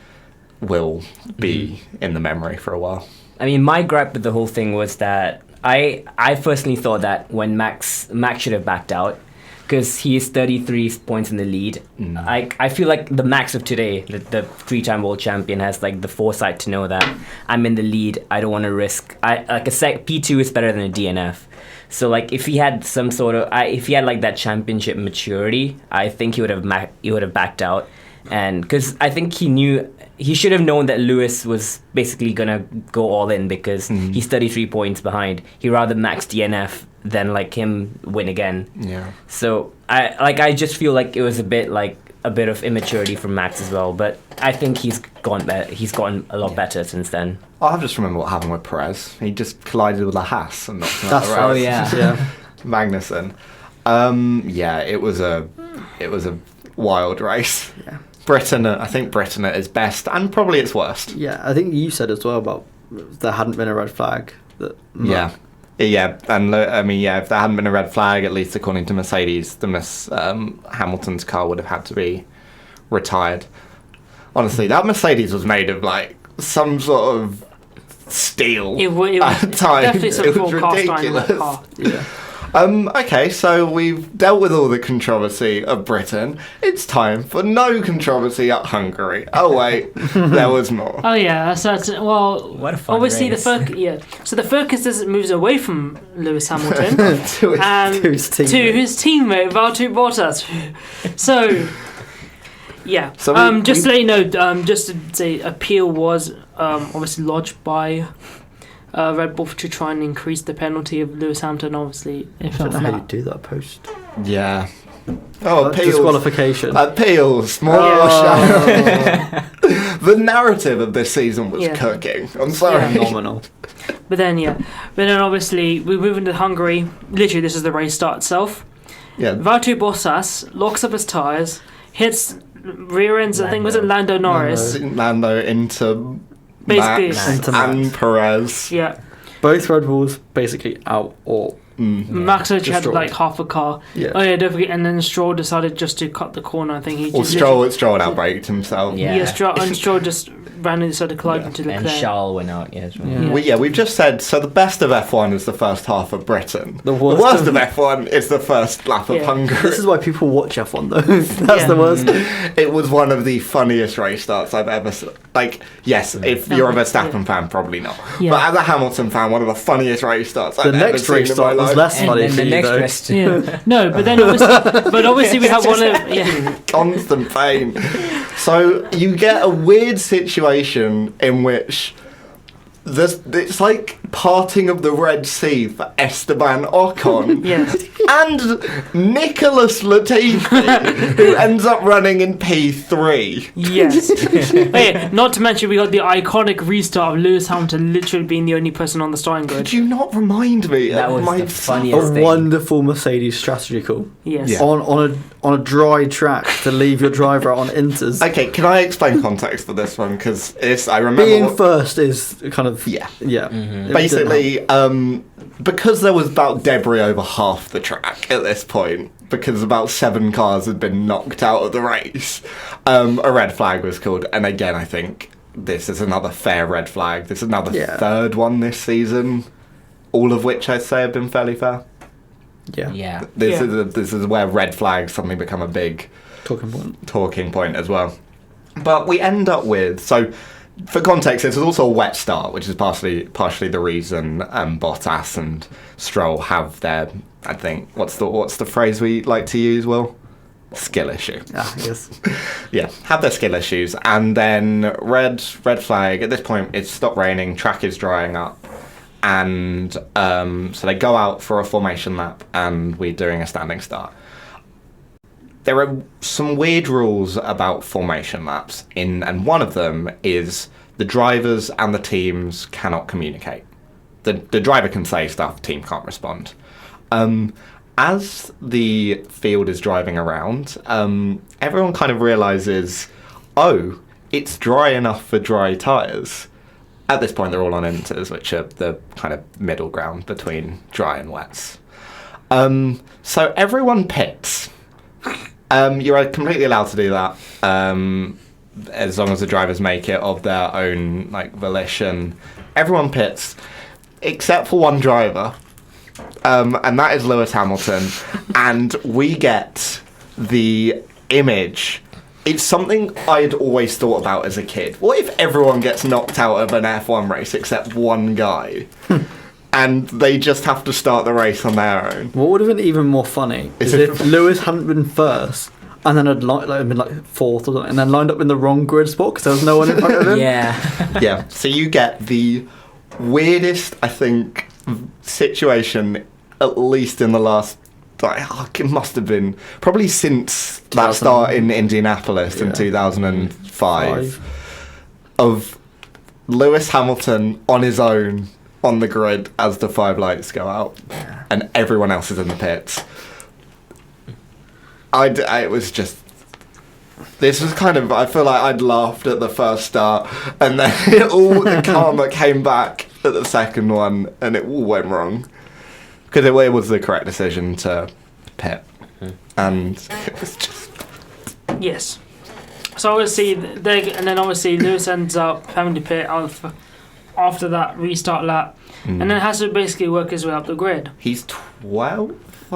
will be in the memory for a while. I mean, my gripe with the whole thing was that I personally thought that when Max should have backed out, because he is 33 points in the lead. I feel like the Max of today, the three-time world champion, has like the foresight to know that I'm in the lead. I don't want to risk. P2 is better than a DNF. So like if he had some sort of if he had like that championship maturity, I think he would have backed out. And because I think he should have known that Lewis was basically gonna go all in because he's 33 points behind. He rather Max DNF then like him win again. Yeah. So I just feel like it was a bit of immaturity from Max as well. But I think he's gotten a lot better since then. I just remember what happened with Perez. He just collided with a Haas and knocked him out That's the race. Oh yeah. Yeah. Magnussen. Yeah, it was a wild race. Yeah. I think Britain at his best and probably its worst. Yeah, I think you said as well about there hadn't been a red flag. Yeah. Yeah, and I mean, yeah, if there hadn't been a red flag, at least according to Mercedes, Hamilton's car would have had to be retired. Honestly, that Mercedes was made of like some sort of steel. It was at times. definitely some It was full cast iron ridiculous. like car. Yeah. Okay, so we've dealt with all the controversy of Britain. It's time for no controversy at Hungary. Oh wait, there was more. Oh yeah, so well, What a fun obviously race. so the focus moves away from Lewis Hamilton To it. and To his teammate. to his teammate Valtteri Bottas. So yeah, So just to let you know, just to say, appeal was obviously lodged by Red Bull to try and increase the penalty of Lewis Hamilton. Obviously, it I fell don't know how you flat. do that post. Yeah. Oh, appeals. Disqualification. Appeals. More Oh. The narrative of this season was Yeah. cooking. I'm sorry. Phenomenal. But then obviously we move into Hungary. Literally, this is the race start itself. Yeah. Valtteri Bottas locks up his tyres, hits rear ends. I think was it Lando Norris. Lando into Basically, Max Into and Max. Perez. Yeah, Both Red Bulls basically out or Max actually had Destroyed. like half a car. yeah. Oh yeah, don't forget. And then Stroll decided just to cut the corner. I think he Or just Stroll outbraked himself. Yeah. Yeah, Stroll just randomly decided to collide into And Leclerc. Charles went out. Yeah, as well. Yeah. We've just said, so the best of F1 is the first half of Britain. The worst of F1 is the first lap of Yeah. Hungary. This is why people watch F1 though. That's Yeah. the worst. It was one of the funniest race starts I've ever seen. Like, yes, if you're a Verstappen fan, probably not. Yeah. But as a Hamilton fan, one of the funniest race starts I've The ever next seen race in my start was life. less And funny then for the you next though. race. Yeah. No, but then obviously we have one of Constant pain. So you get a weird situation in which it's like parting of the Red Sea for Esteban Ocon. yeah. And Nicholas Latifi, who ends up running in P3. Yes. Oh, yeah. Not to mention we got the iconic restart of Lewis Hamilton literally being the only person on the starting Could grid. you not remind me That of was my the funniest A thing. wonderful Mercedes strategy call. Yes. Yeah. On a dry track to leave your driver out on inters. Okay, can I explain context for this one? Because I remember Being first is kind of Yeah. yeah. Mm-hmm. It didn't basically, because there was about debris over half the track at this point, because about 7 cars had been knocked out of the race, a red flag was called. And again, I think this is another fair red flag. This is another Yeah. third one this season, all of which I'd say have been fairly fair. Yeah. Yeah. This is where red flags suddenly become a big talking point as well. But we end up with, so for context, this was also a wet start, which is partially the reason Bottas and Stroll have their, I think, what's the phrase we like to use, Will? Skill issue. Ah, yes. Yeah, have their skill issues, and then red flag. At this point, it's stopped raining, track is drying up, and so they go out for a formation lap, and we're doing a standing start. There are some weird rules about formation laps, and one of them is the drivers and the teams cannot communicate. The driver can say stuff, team can't respond. As the field is driving around, everyone kind of realises, oh, it's dry enough for dry tyres. At this point, they're all on inters, which are the kind of middle ground between dry and wets. So everyone pits. You're completely allowed to do that, as long as the drivers make it of their own volition. Everyone pits, except for one driver, and that is Lewis Hamilton. And we get the image. It's something I'd always thought about as a kid. What if everyone gets knocked out of an F1 race except one guy? And they just have to start the race on their own. What would have been even more funny is if Lewis hadn't been first and then had been fourth or something, and then lined up in the wrong grid spot because there was no one in front of him. Yeah. Yeah, so you get the weirdest, I think, situation at least in the last, like, it must have been probably since that 2000. start in Indianapolis in Yeah. 2005 of Lewis Hamilton on his own on the grid as the 5 lights go out and everyone else is in the pits. It was just, this was kind of, I feel like I'd laughed at the first start and then all the karma came back at the second one and it all went wrong because it was the correct decision to pit and it was just, Yes. So obviously, and then obviously Lewis ends up having to pit after that restart lap, and then has to basically work his way up the grid. he's 12,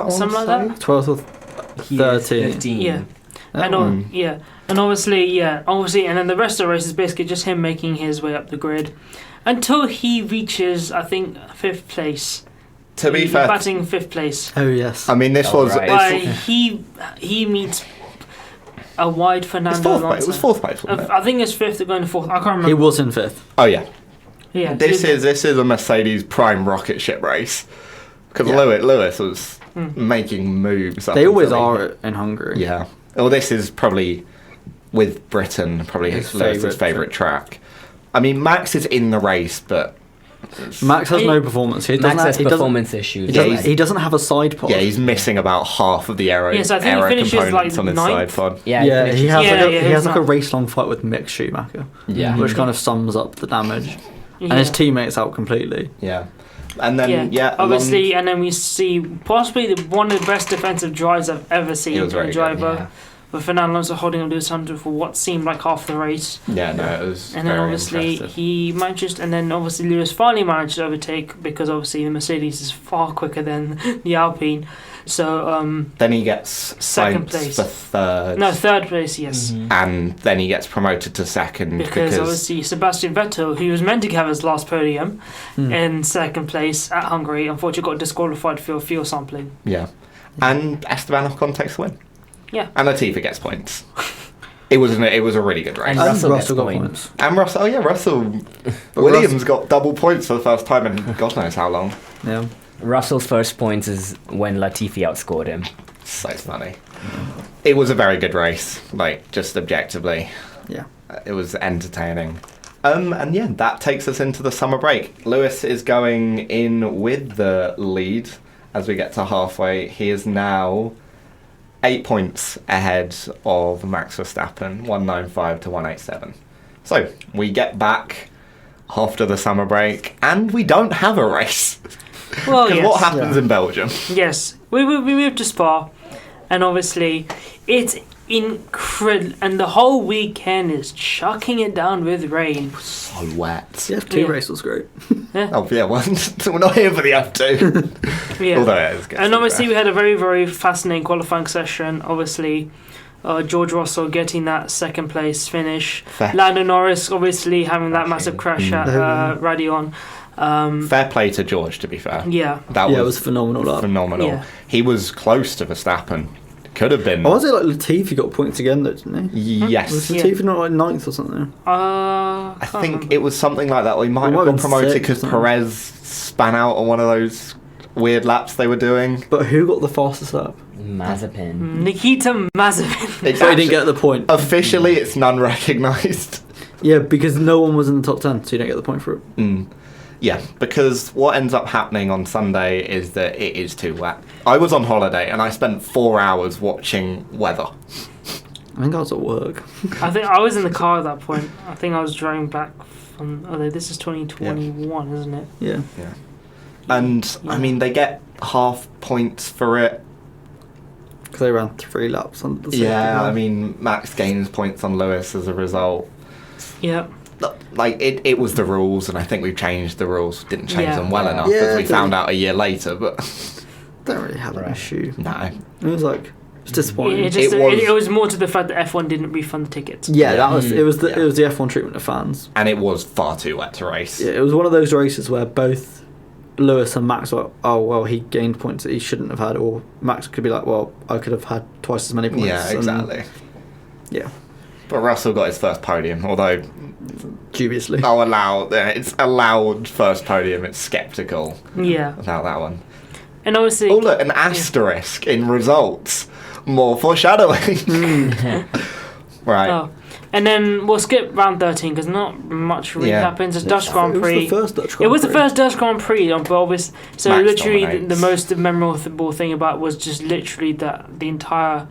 Something like that? 12th or He is 13. 15. Yeah. That And one. and obviously, and then the rest of the race is basically just him making his way up the grid until he reaches, I think, 5th place. to be He's fair, batting 5th place. Oh, yes. I mean this Oh, was right. it's, He meets a wide Fernando it's fourth place, Alonso. it was 4th place, wasn't it? I think it's 5th, going to 4th. I can't remember. He was in 5th. Oh yeah, Yeah, this is a Mercedes prime rocket ship race because Yeah. Lewis was making moves. Up They always until are in Hungary. Yeah. Well, this is probably with Britain probably His Lewis's favourite track. I mean, Max is in the race, but Max has no performance. He doesn't Max has he doesn't- performance issues. He doesn't, he's- he doesn't have a side pod. yeah, he's missing about half of the aero, Yes, I think he aero finishes, components like, on his ninth. side pod. Yeah, Yeah, he has Yeah, like yeah, he he's has like a not- race long fight with Mick Schumacher, Yeah. which kind of sums up the damage. And his teammates out completely. Yeah. And then obviously, and then we see possibly one of the best defensive drives I've ever seen He was from a very driver, yeah. with Fernando Alonso holding on to his 100 for what seemed like half the race. Yeah, no, it was And then very obviously impressive. he manages, and then obviously Lewis finally managed to overtake because obviously the Mercedes is far quicker than the Alpine. So Then he gets Second points place. for third. no, 3rd place, yes. And then he gets promoted to second Because obviously Sebastian Vettel, who was meant to have his last podium in 2nd place at Hungary, unfortunately got disqualified for fuel sampling. yeah. And Esteban Ocon takes the win. Yeah. And Latifi gets points. It was a really good race. And And Russell Russell gets got points. points. And Russell, Russell But Williams got double points for the first time in God knows how long. Yeah. Russell's first points is when Latifi outscored him. So funny. It was a very good race, like just objectively. Yeah. It was entertaining. And yeah, that takes us into the summer break. Lewis is going in with the lead as we get to halfway. He is now 8 points ahead of Max Verstappen, 195 to 187. So we get back after the summer break and we don't have a race. Well, Because yes. what happens Yeah. in Belgium? Yes, we moved to Spa, and obviously it's incredible, and the whole weekend is chucking it down with rain. So wet. The F2 Yeah. race was great. Oh yeah, well, we're not here for the F2. Yeah. Although it is good. And obviously we had a very, very fascinating qualifying session. Obviously, George Russell getting that 2nd place finish. Fair. Lando Norris obviously having that massive crash at Radion. Fair play to George, to be fair. Yeah. That Yeah, it was was phenomenal. Lap. phenomenal. Yeah. He was close to Verstappen. Could have been. Oh, was it like Latifi got points again though, didn't he? Yes. Was Yeah. Latifi not like 9th or something? I think it was something like that. Or he might It have might got have been promoted sixth or because something. Perez span out on one of those weird laps they were doing. But who got the fastest lap? Mazepin. Nikita Mazepin. It's So he didn't actually- get the point. officially, it's none recognised. Yeah, because no one was in the top 10, so you don't get the point for it. Yeah, because what ends up happening on Sunday is that it is too wet. I was on holiday and I spent 4 hours watching weather. I think I was at work. I think I was in the car at that point. I think I was driving back from. Oh, this is 2021, isn't it? Yeah. And, I mean, they get half points for it. Because they ran 3 laps under the safety Yeah, car. I mean, Max gains points on Lewis as a result. Yeah. Like, it was the rules, and I think we've changed the rules. Didn't change Yeah. them well enough, Yeah, as we they- found out a year later, but Don't really have an Right. issue. no. It was like, it's disappointing. It was more to the fact that F1 didn't refund the tickets. Yeah, that was it. Was the Yeah. it was the F1 treatment of fans. And it was far too wet to race. Yeah, it was one of those races where both Lewis and Max were, oh well, he gained points that he shouldn't have had, or Max could be like, well, I could have had twice as many points. Yeah, and- exactly. yeah, But Russell got his first podium, although dubiously. it's allowed first podium. It's sceptical Yeah. about that one. And obviously, Oh look, an asterisk in results. More foreshadowing. Right. Oh. And then we'll skip round 13 because not much really Yeah. happens. It's Dutch Grand Prix. It was the first Dutch Grand Prix. It was the first Dutch Grand Prix, but obviously, so Max literally the dominates. most memorable thing about was just literally that the entire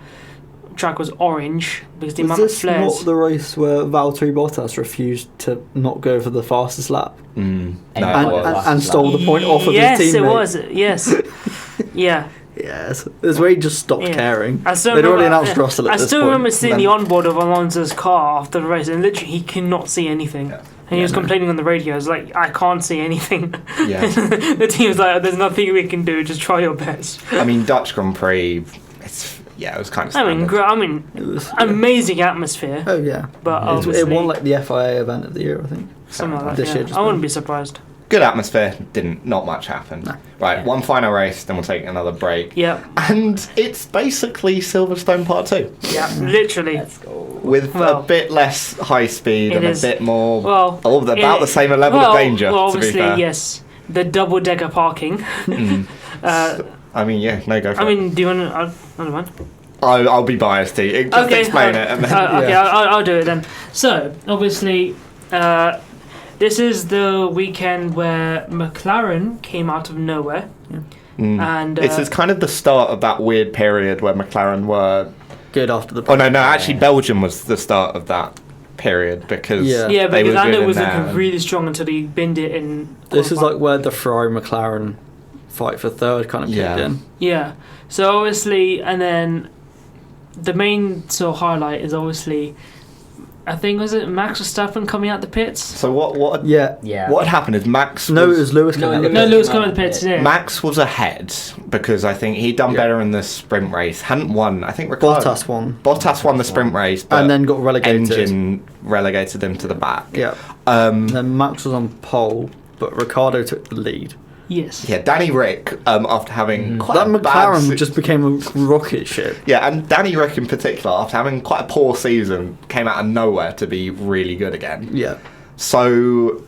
track was orange because the Was amount of this flares. not the race where Valtteri Bottas refused to not go for the fastest lap No, And- it and, was. and stole the point off of yes, his teammate? it was. Yes. Yeah. Yes, it's where he just stopped Yeah. caring. I still They'd already remember- announced Russell at I this still point. remember seeing And the then- onboard of Alonso's car after the race, and literally he cannot see anything. Yeah. And he was complaining on the radio. He was like, I can't see anything. Yeah. The team was like, there's nothing we can do. Just try your best. I mean, Dutch Grand Prix. It was kind of. Standard. It was, amazing atmosphere. oh yeah, But it obviously, won like the FIA event of the year, I think. something like that. this Yeah. year just I wouldn't won. be surprised. Good atmosphere. Not much happened. No. Right, Yeah. one final race, then we'll take another break. Yeah, And it's basically Silverstone Part 2. yeah, literally. Let's go. With Well, a bit less high speed it and is- a bit more. Well, about the same level well, of danger, Well, to be obviously, fair. yes. The double decker parking. Mm. Uh, I mean, yeah, no, go for I it. mean, do you want to? I don't mind. I'll be biased to you. Just explain it. And then, Okay, Yeah. I'll do it then. So, obviously, this is the weekend where McLaren came out of nowhere. And this is kind of the start of that weird period where McLaren were. Good after the. Oh no, actually, Belgium was the start of that period because Yeah. yeah, they because were Lando good was in looking there. really strong until he binned it in. This is qualifying. like where the Ferrari McLaren fight for third kind of kicked Yeah. in. Yeah. So obviously, and then the main sort of highlight is obviously, I think was it Max Verstappen coming out the pits. So what? Yeah. Yeah. What had happened is Max. No, was, it was Lewis No, coming out. No, Lewis Lewis came coming out out the pits. the pit. Yeah. Max was ahead because I think he'd done Yeah. better in the sprint race. Hadn't won. I think Ricardo, Bottas won. Bottas won the sprint race, but And then got relegated. engine relegated him to the back. Yeah. Um, Then Max was on pole, but Ricardo took the lead. Yes. yeah, Danny Rick, after having quite That a bad McLaren just became a rocket ship. yeah, and Danny Rick in particular, after having quite a poor season, came out of nowhere to be really good again. Yeah. So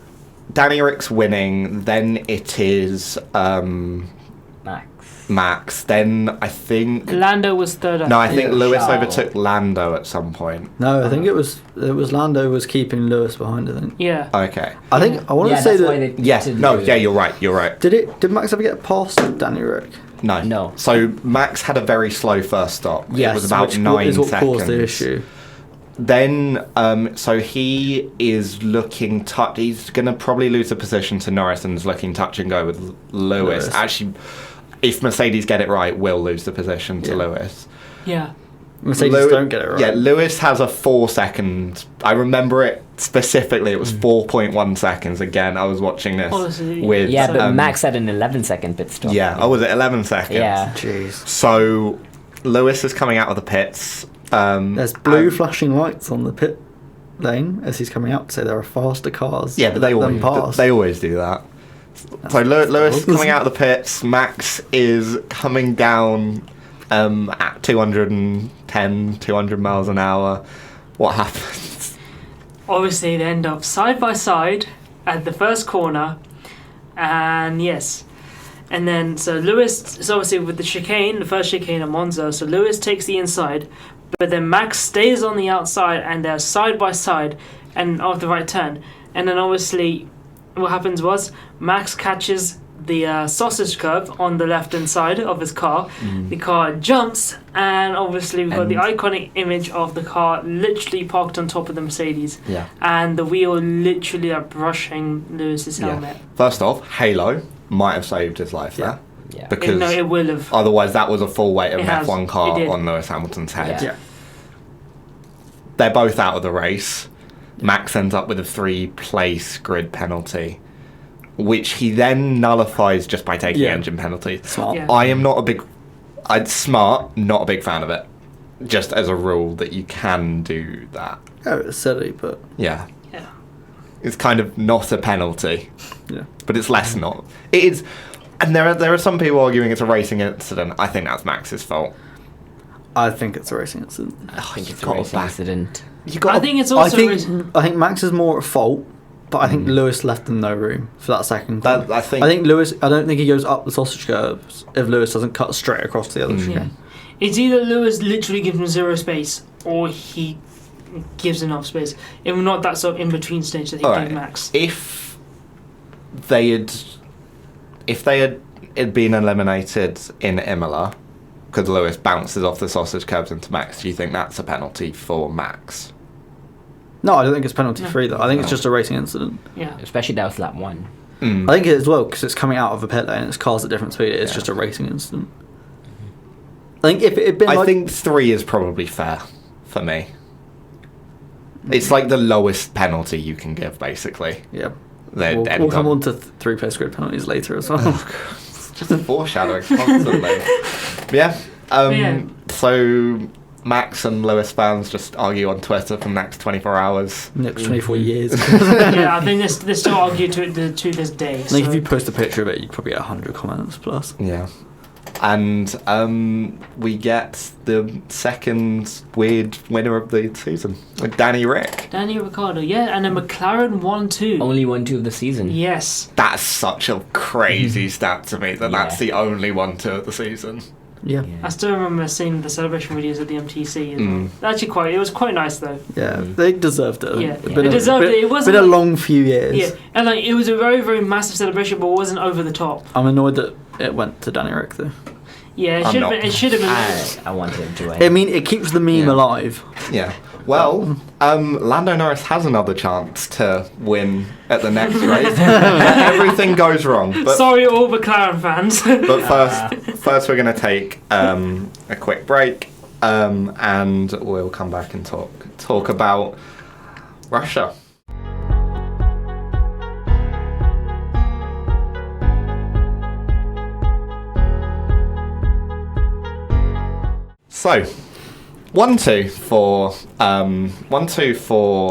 Danny Rick's winning. Then it is Max. Max. Then I think Lando was third. no, I think Yeah. Lewis Charles. overtook Lando at some point. No, I think it was Lando was keeping Lewis behind. I think. Yeah. Okay. I think I want Yeah, to say that's that. why they Yes. did No. Lewis. Yeah. You're right. You're right. Did Max ever get past Danny Rick? No. No. So Max had a very slow first stop. It was about which 9 is what seconds. caused the issue. Then, so he is looking touch. He's going to probably lose the position to Norris and is looking touch and go with Lewis. Lewis. Actually, if Mercedes get it right, will lose the position to Yeah. Lewis. Yeah. Mercedes Lew- don't get it right. Yeah, Lewis has a 4 second. I remember it specifically. It was 4.1 seconds. Again, I was watching this Honestly, with. Yeah, but um, Max had an 11-second pit stop. Yeah. Oh, was it 11 seconds? Yeah. Jeez. So Lewis is coming out of the pits. There's blue and- flashing lights on the pit lane as he's coming out to say there are faster cars. Yeah, but they Let them always pass. they always do that. So Lewis is cool. coming out of the pits. Max is coming down at 210, 200 miles an hour. What happens? Obviously, they end up side by side at the first corner, and yes. And then, so Lewis is obviously with the chicane, the first chicane at Monza, so Lewis takes the inside, but then Max stays on the outside, and they're side by side, and off the right turn. And then obviously, what happens was, Max catches the sausage curve on the left-hand side of his car. The car jumps, and obviously we've got the iconic image of the car literally parked on top of the Mercedes, Yeah. and the wheel literally brushing Lewis's helmet. First off, Halo might have saved his life Yeah. there Yeah. because No, it will have. otherwise that was a full weight of It an has. F1 It car did. on Lewis Hamilton's head. Yeah. Yeah. They're both out of the race. Max ends up with a 3-place grid penalty, which he then nullifies just by taking Yeah. engine penalties. Smart. Yeah. I am not a big, smart, not a big fan of it. Just as a rule that you can do that. Oh, it's silly, but Yeah. Yeah. It's kind of not a penalty, yeah. but it's less not. It is, and there are some people arguing it's a racing incident. I think that's Max's fault. I think it's a racing incident. I think it's a got a racing back- incident. You got. I think it's also I think Max is more at fault but I think Lewis left them no room for that second corner. I I think Lewis. I don't think he goes up the sausage curves if Lewis doesn't cut straight across to the other chicane. It's either Lewis literally gives him zero space, or he gives enough space. If not, that sort of in between stage that he gave Max. If they had been eliminated in Imola, because Lewis bounces off the sausage curbs into Max, do you think that's a penalty for Max? No, I don't think it's penalty free though. I think it's just a racing incident. Yeah. Especially that was lap 1. Mm. I think it as well because it's coming out of a pit lane. It's cars at different speed. It's just a racing incident. I think if it had been. I think 3 is probably fair for me. It's like the lowest penalty you can give, basically. Yeah. We'll come on to 3-place grid penalties later as well. Just a foreshadowing constantly. Yeah. So Max and Lewis fans just argue on Twitter for the next 24 hours. Next 24 years. Yeah, I think they still argue to this day. I think if you post a picture of it, you'd probably get 100 comments plus. Yeah. And we get the second weird winner of the season with Danny Ricciardo, and a McLaren 1-2. Only 1-2 of the season. Yes. That's such a crazy stat to me that's the only 1-2 of the season. Yeah. I still remember seeing the celebration videos at the MTC. It was quite nice though. Yeah, they deserved it. Yeah, they deserved it. It wasn't been a long few years. Yeah, and it was a very, very massive celebration, but it wasn't over the top. I'm annoyed that it went to Danny Rick though. Yeah, it should have been. I wanted him to win. I mean, it keeps the meme alive. Yeah. Well, Lando Norris has another chance to win at the next race. Everything goes wrong. But, sorry, all McLaren fans. But first we're going to take a quick break, and we'll come back and talk about Russia. So, 1-2 for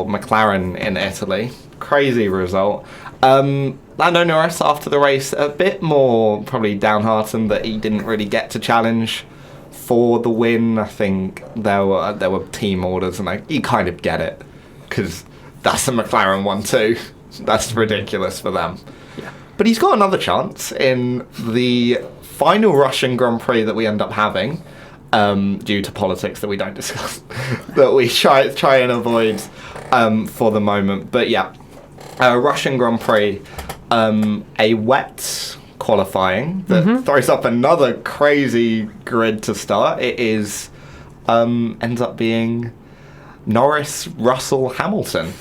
McLaren in Italy. Crazy result. Lando Norris after the race a bit more probably downhearted that he didn't really get to challenge for the win. I think there were team orders, and you kind of get it because that's a McLaren 1-2. That's ridiculous for them. Yeah. But he's got another chance in the final Russian Grand Prix that we end up having. Due to politics that we don't discuss, that we try and avoid for the moment. But yeah, Russian Grand Prix, a wet qualifying that throws up another crazy grid to start. It is ends up being Norris, Russell, Hamilton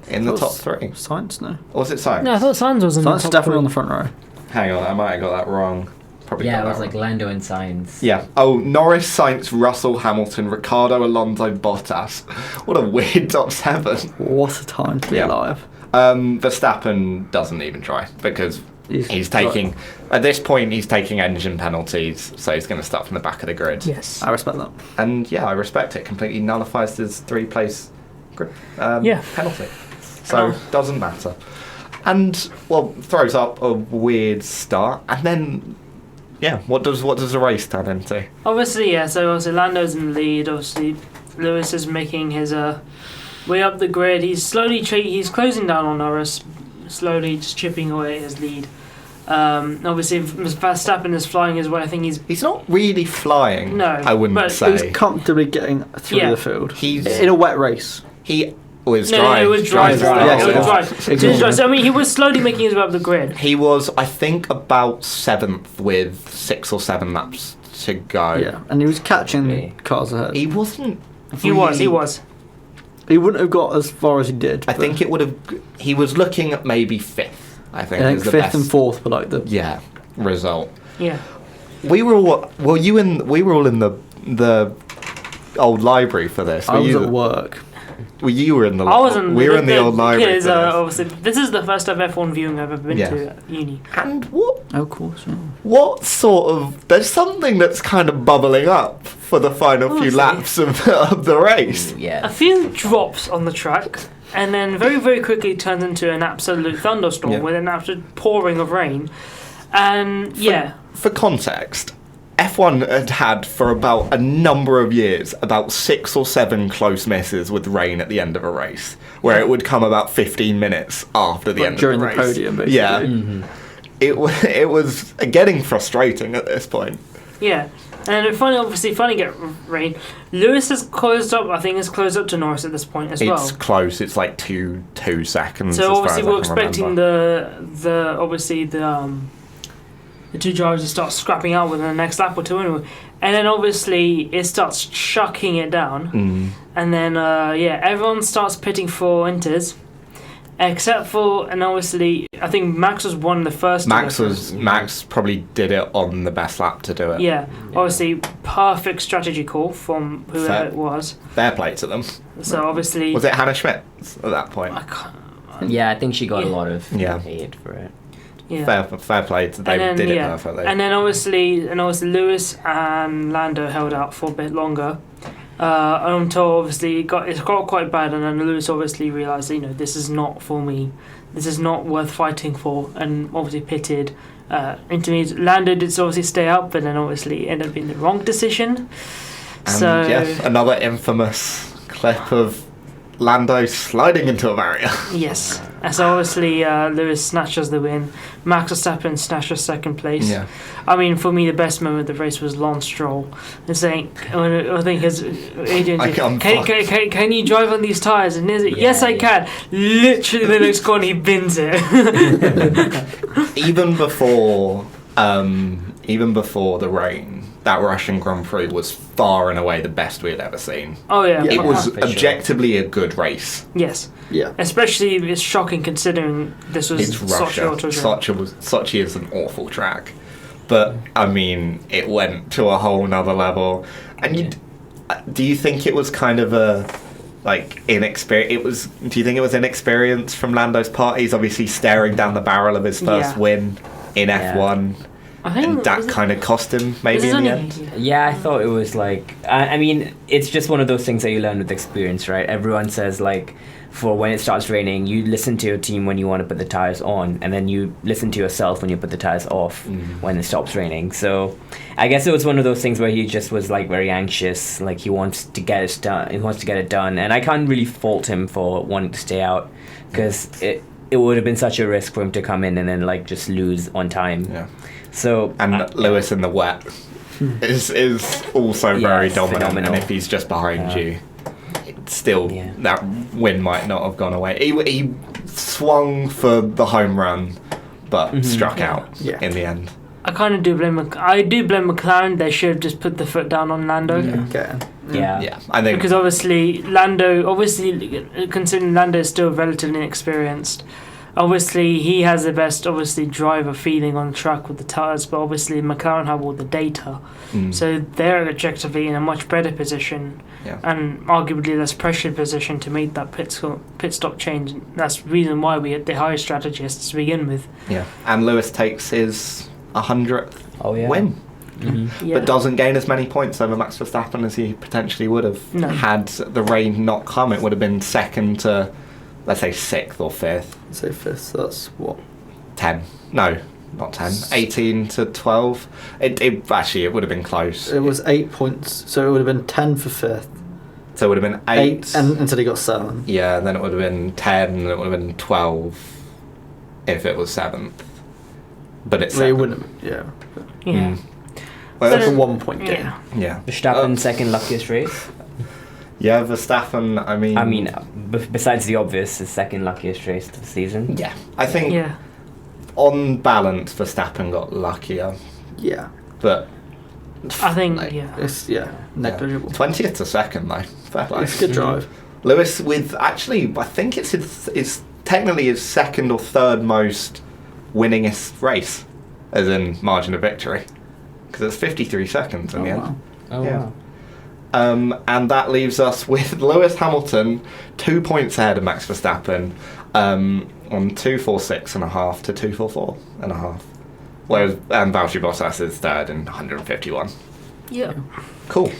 in the top 3. Sainz, no? Or was it Sainz? No, I thought Sainz was in the Sainz top definitely 3. on the front row. Hang on, I might have got that wrong. Probably Yeah, got it was that like wrong. Lando and Sainz. Yeah. Oh, Norris, Sainz, Russell, Hamilton, Ricciardo, Alonso, Bottas. What a weird top 7. What a time to be alive. Verstappen doesn't even try because he's taking at this point he's taking engine penalties, so he's going to start from the back of the grid. Yes. I respect that. And yeah, I respect it. Completely nullifies his 3-place penalty. So doesn't matter. And well, throws up a weird start, and then what does the race turn into? Obviously, so Lando's in the lead. Obviously, Lewis is making his way up the grid. He's slowly he's closing down on Norris, slowly just chipping away at his lead. Obviously, Verstappen is flying his way. I think he's not really flying. No, I wouldn't say. He's comfortably getting through the field. He's in a wet race. It was dry. It was dry. It was dry. So, I mean, he was slowly making his way up the grid. He was, I think, about 7th with 6 or 7 laps to go. Yeah, and he was catching cars ahead. He wasn't. He was. He wouldn't have got as far as he did. I think it would have. He was looking at maybe 5th. I think 5th and 4th were like the result. Yeah. We were all. Well, we were all in the old library for this. I was at work. Well, you were in the. I wasn't. We were in the old library. Because, obviously, this is the first F1 viewing I've ever been to at uni. And what? Oh, of course. Yeah. What sort of? There's something that's kind of bubbling up for the final few laps of the race. Yeah. A few drops on the track, and then very, very quickly turns into an absolute thunderstorm with an absolute pouring of rain. And For context, F1 had for about a number of years about 6 or 7 close misses with rain at the end of a race, where it would come about 15 minutes after the end of the race. During the podium, basically. Yeah. Mm-hmm. It was getting frustrating at this point. Yeah. And it finally get rain. Lewis has closed up. I think has closed up to Norris at this point as well. It's close. It's like two seconds. So as obviously far we're as I can expecting remember. the two drivers to start scrapping out within the next lap or two anyway. And then obviously it starts chucking it down. And then everyone starts pitting for inters. Except for, and obviously, I think Max was one of the first. Max probably did it on the best lap to do it. Yeah, obviously, perfect strategy call from whoever it was. Fair play to them. So obviously, was it Hannah Schmidt at that point? Yeah, I think she got a lot of Yeah. hate for it. Yeah. Fair play to they did it perfectly. And then obviously Lewis and Lando held out for a bit longer. Until obviously it got quite bad, and then Lewis obviously realised, this is not for me, this is not worth fighting for, and obviously pitted. Intermediate Lando did obviously stay up, but then obviously ended up being the wrong decision. And yes, another infamous clip of Lando sliding into a barrier. Yes, and so obviously Lewis snatches the win. Max Verstappen snatches second place. Yeah. I mean, for me, the best moment of the race was Lance Stroll and saying, I think his agent, can you drive on these tyres? And he's like, yes, I can. Literally, the next corner, he bins it. Even before the rain, that Russian Grand Prix was far and away the best we had ever seen. Oh yeah, it was for sure. objectively a good race. Yes. Yeah. Especially, it's shocking considering this was It's Russia. Sochi is an awful track, but I mean, it went to a whole nother level. And do you think it was kind of a inexperience? Do you think it was inexperience from Lando's part? He's obviously staring down the barrel of his first win in F1. I think And that kind of cost him maybe in the end. Yeah, I thought it was I mean, it's just one of those things that you learn with experience, right? Everyone says for when it starts raining, you listen to your team when you want to put the tires on, and then you listen to yourself when you put the tires off when it stops raining. So I guess it was one of those things where he just was very anxious, he wants to get it done. He wants to get it done, and I can't really fault him for wanting to stay out, because it would have been such a risk for him to come in and then just lose on time. Yeah. So Lewis in the wet is also very dominant, phenomenal. and if he's just behind you, still that win might not have gone away. He swung for the home run, but struck out in the end. I kind of do blame McLaren. They should have just put the foot down on Lando. Yeah, I think because obviously considering Lando is still relatively inexperienced. Obviously, he has the best, driver feeling on the track with the tyres, but obviously McLaren have all the data. So they're objectively in a much better position and arguably less pressured position to make that pit stop change. That's the reason why we had the higher strategists to begin with. Yeah, and Lewis takes his 100th win. But doesn't gain as many points over Max Verstappen as he potentially would have had the rain not come. It would have been second to, let's say, 6th or 5th. Say 5th, so that's what? 10. No, not 10. 18 to 12. It would have been close. It was 8 points, so it would have been 10 for 5th. So it would have been 8. And until he got 7. Yeah, and then it would have been 10, and it would have been 12 if it was 7th. But it's 7th. It wouldn't, Yeah. Well, that's a 1 point game. Yeah. Verstappen second luckiest race. Yeah, Verstappen, I mean, besides the obvious, his second luckiest race of the season. Yeah. I think on balance, Verstappen got luckier. Yeah. But I think, it's, negligible. 20th to 2nd, though. Fair play. It's a good drive. Lewis with, actually, I think it's technically his 2nd or 3rd most winningest race, as in margin of victory. Because it's 53 seconds in the end. Wow. Oh, wow. And that leaves us with Lewis Hamilton 2 points ahead of Max Verstappen on 246.5 to 244.5. Whereas Valtteri Bottas is 3rd in 151. Yeah. Cool.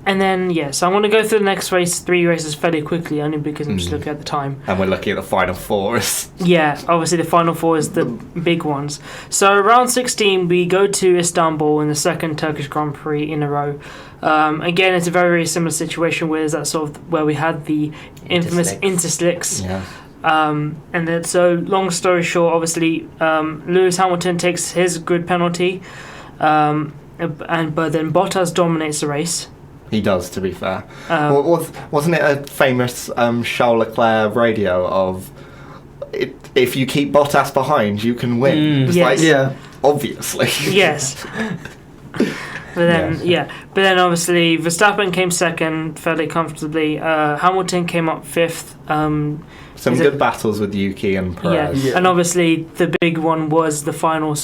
And then, so I'm going to go through the next three races fairly quickly, only because I'm just looking at the time. And we're looking at the final four. Yeah, obviously the final four is the big ones. So round 16, we go to Istanbul in the second Turkish Grand Prix in a row. Again, it's a very, very similar situation where that sort of where we had the infamous interslicks. Yeah. And then, so long story short, obviously Lewis Hamilton takes his grid penalty, but then Bottas dominates the race. He does, to be fair. Wasn't it a famous Charles Leclerc radio of if you keep Bottas behind, you can win? It's yes. Obviously. Yes. But then obviously Verstappen came second fairly comfortably. Hamilton came up fifth. Some good battles with Yuki and Perez. And obviously the big one was the final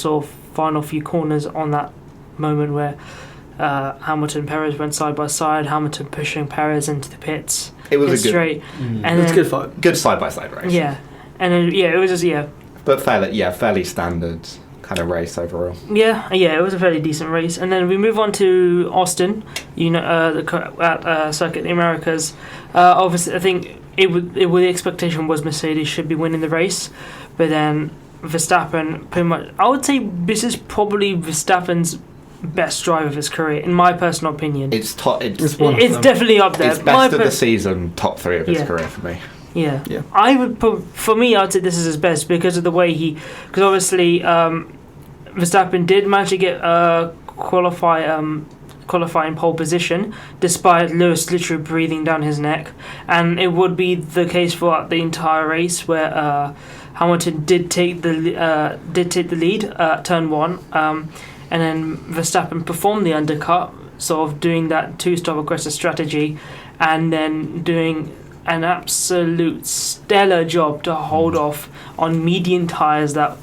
few corners on that moment where Hamilton and Perez went side by side. Hamilton pushing Perez into the pits. It was a good straight. And it was a good fight. Good side by side race. Yeah, and then, it was just But fairly standard kind of race overall. Yeah, it was a fairly decent race. And then we move on to Austin, at Circuit of the Americas. Obviously, I think the expectation was Mercedes should be winning the race, but then Verstappen pretty much. I would say this is probably Verstappen's best drive of his career, in my personal opinion. It's definitely up there. It's best of the season, top 3 of his career for me. Yeah. I would I'd say this is his best because of the way because obviously Verstappen did manage to get qualifying pole position despite Lewis literally breathing down his neck, and it would be the case for the entire race where Hamilton did take the lead at turn 1. And then Verstappen performed the undercut, sort of doing that two-stop aggressive strategy, and then doing an absolute stellar job to hold off on medium tyres that,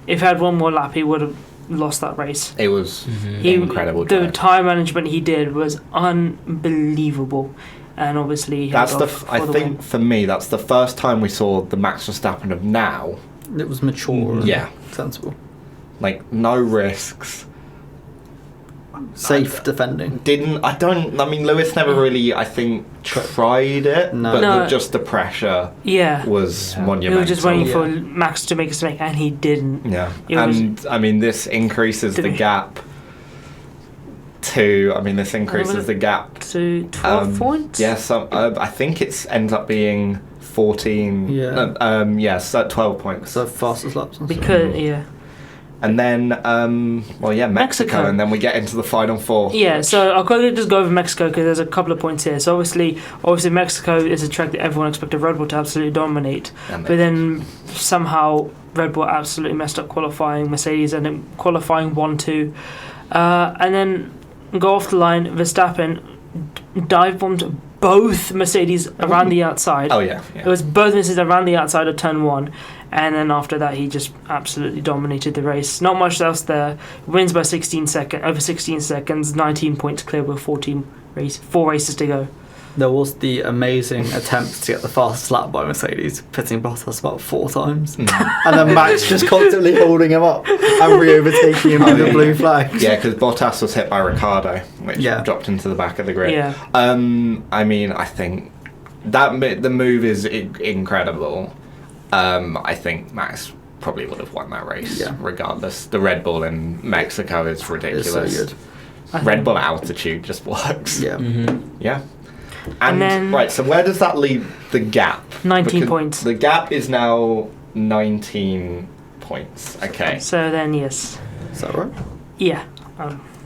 if he had one more lap, he would have lost that race. It was incredible. The tyre management he did was unbelievable. And obviously, for me, that's the first time we saw the Max Verstappen of now. It was mature and sensible. Like, no risks. Safe defending. Lewis never really, I think, tried it. No. But just the pressure was monumental. He was just waiting for Max to make a mistake, and he didn't. Yeah. This increases the gap to... the gap... to 12 points? Yes, I think it ends up being 14... Yes, 12 points. So fastest laps. Because, And then, Mexico, and then we get into the final 4. Yeah, so I'll quickly just go over Mexico because there's a couple of points here. So obviously Mexico is a track that everyone expected Red Bull to absolutely dominate. But then somehow Red Bull absolutely messed up qualifying. Mercedes and then qualifying 1-2. And then go off the line, Verstappen dive bombed both Mercedes around the outside. Oh, yeah. It was both Mercedes around the outside of turn 1. And then after that, he just absolutely dominated the race. Not much else there. Wins by over 16 seconds, 19 points clear with 4 races to go. There was the amazing attempt to get the fastest lap by Mercedes, pitting Bottas about 4 times. And then Max just constantly holding him up and re-overtaking him with the blue flag. Yeah, because Bottas was hit by Ricciardo, which dropped into the back of the grid. Yeah. I think the move is incredible. I think Max probably would have won that race regardless. The Red Bull in Mexico is ridiculous. It's so good. Red Bull altitude just works. Yeah. Mm-hmm. Yeah. And then, so where does that leave the gap? 19 points. The gap is now 19 points. Okay. So then, yes. Is that right? Yeah.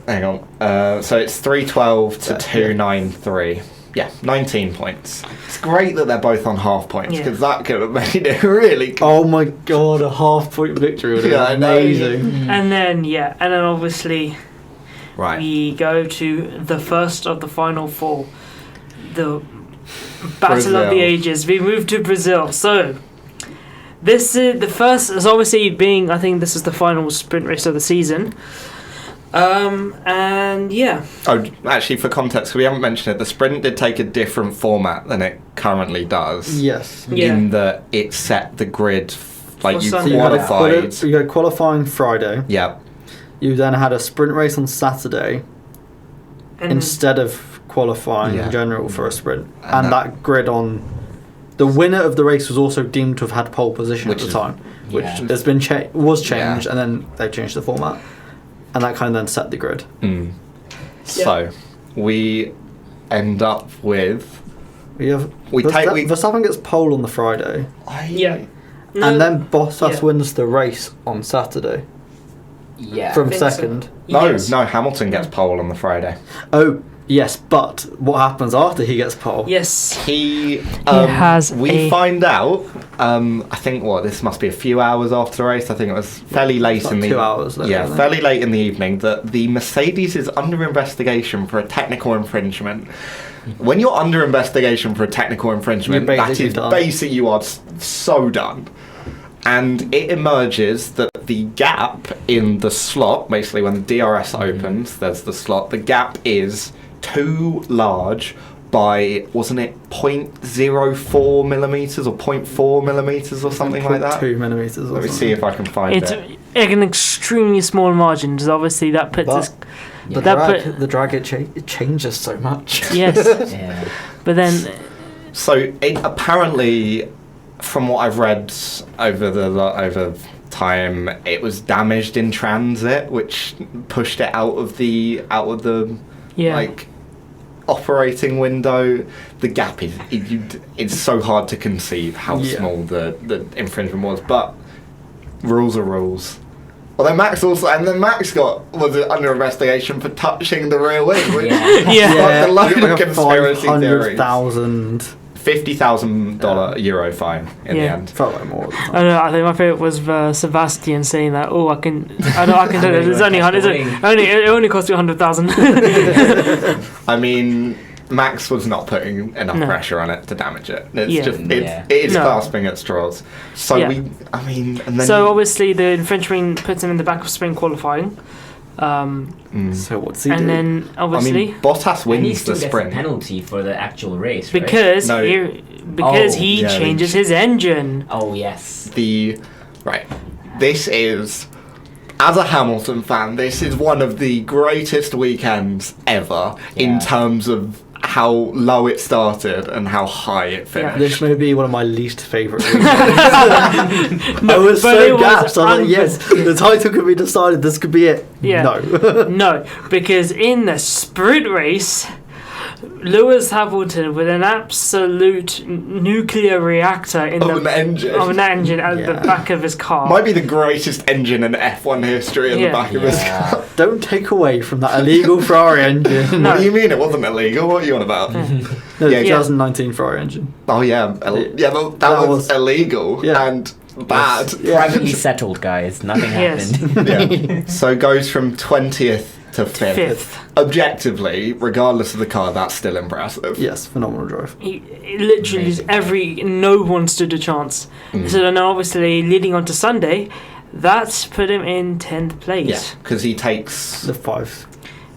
Hang on. So it's 312 to 293. Yeah, 19 points. It's great that they're both on half points because that could have made it really good. Oh my god, a half-point victory would have been amazing. And then, obviously we go to the first of the final 4. The Battle of the Ages. We move to Brazil. So, this is the first, as obviously being, I think this is the final sprint race of the season. Oh, actually, for context, we haven't mentioned it. The sprint did take a different format than it currently does. Yes. In that it set the grid, like you Sunday. qualified. You had qualifying Friday. Yeah. You then had a sprint race on Saturday instead of qualifying Yeah. in general for a sprint, And and that grid on. The winner of the race was also deemed to have had pole position Which at the is- time, which Yeah. has been was changed, Yeah. and then they changed the format, and that kind of then set the grid. So we end up with We we- Verstappen gets pole on the Friday, Yeah. and then Bottas yeah. wins the race on Saturday Yeah. from think so. second. Yes. no Hamilton gets pole on the Friday. Oh yes, but what happens after he gets pole? Yes. He has we a- find out I think this must be a few hours after the race. I think it was fairly late Like in the 2 hours later, yeah I think. fairly late in the evening that the Mercedes is under investigation for a technical infringement. When you're under investigation for a technical infringement, You're that basically is done. basically you are so done. And it emerges that the gap in the slot, basically when the DRS opens, there's the slot, the gap is too large by, wasn't it 0.04 millimetres or 0.4 millimetres or something like that? 2 millimeters. Or Let me something. see if I can find It's it. an extremely small margin, so obviously that puts But- us. The that drag, put- the drag it changes so much. Yes, Yeah. but then So it apparently, from what I've read over time, it was damaged in transit, which pushed it out of the yeah, like operating window. The gap is it's so hard to conceive how Yeah. small the infringement was, but rules are rules. Well, then Max was under investigation for touching the rear wing, which Yeah. yeah. a load of like a conspiracy theories. $500,000. €50,000 euro fine in the Yeah. end. Felt like more. At the time. I don't know. I think my favorite was Sebastian saying that. Oh, I can do it. It's only it only cost you 100,000. I mean, Max was not putting enough No. pressure on it to damage it. It's Yeah. just Yeah. it is No. grasping at straws. So Yeah. and then So obviously the infringement puts him in the back of sprint qualifying, So what's he do? and then obviously Bottas And he wins still the gets a sprint. penalty for the actual race, right? because No. he Yeah, changes his engine. Oh, yes. This is, as a Hamilton fan, this is one of the greatest weekends ever in Yeah. terms of how low it started and how high it finished. This may be one of my least favourite weekends. I was but so it was gassed. I was like, yes, the title could be decided. This could be it. Yeah. No. No, because in the sprint race, Lewis Hamilton with an absolute nuclear reactor in Of an engine. of an engine at the Yeah. back of his car. Might be the greatest engine in F1 history in Yeah. the back of his Yeah. car. Don't take away from that illegal Ferrari engine. No. What do you mean it wasn't illegal? What are you on about? No, Yeah. 2019 Ferrari engine. Oh yeah, that That was was- illegal yeah. and bad. Yeah. Privately settled, guys. Nothing Yes. happened. Yeah. So it goes from 20th to 5th. Fifth. Objectively, regardless of the car, that's still impressive. Yes, phenomenal drive. He literally Amazing. no one stood a chance. So then obviously leading on to Sunday, that's put him in 10th place. Yeah, because he takes The 5th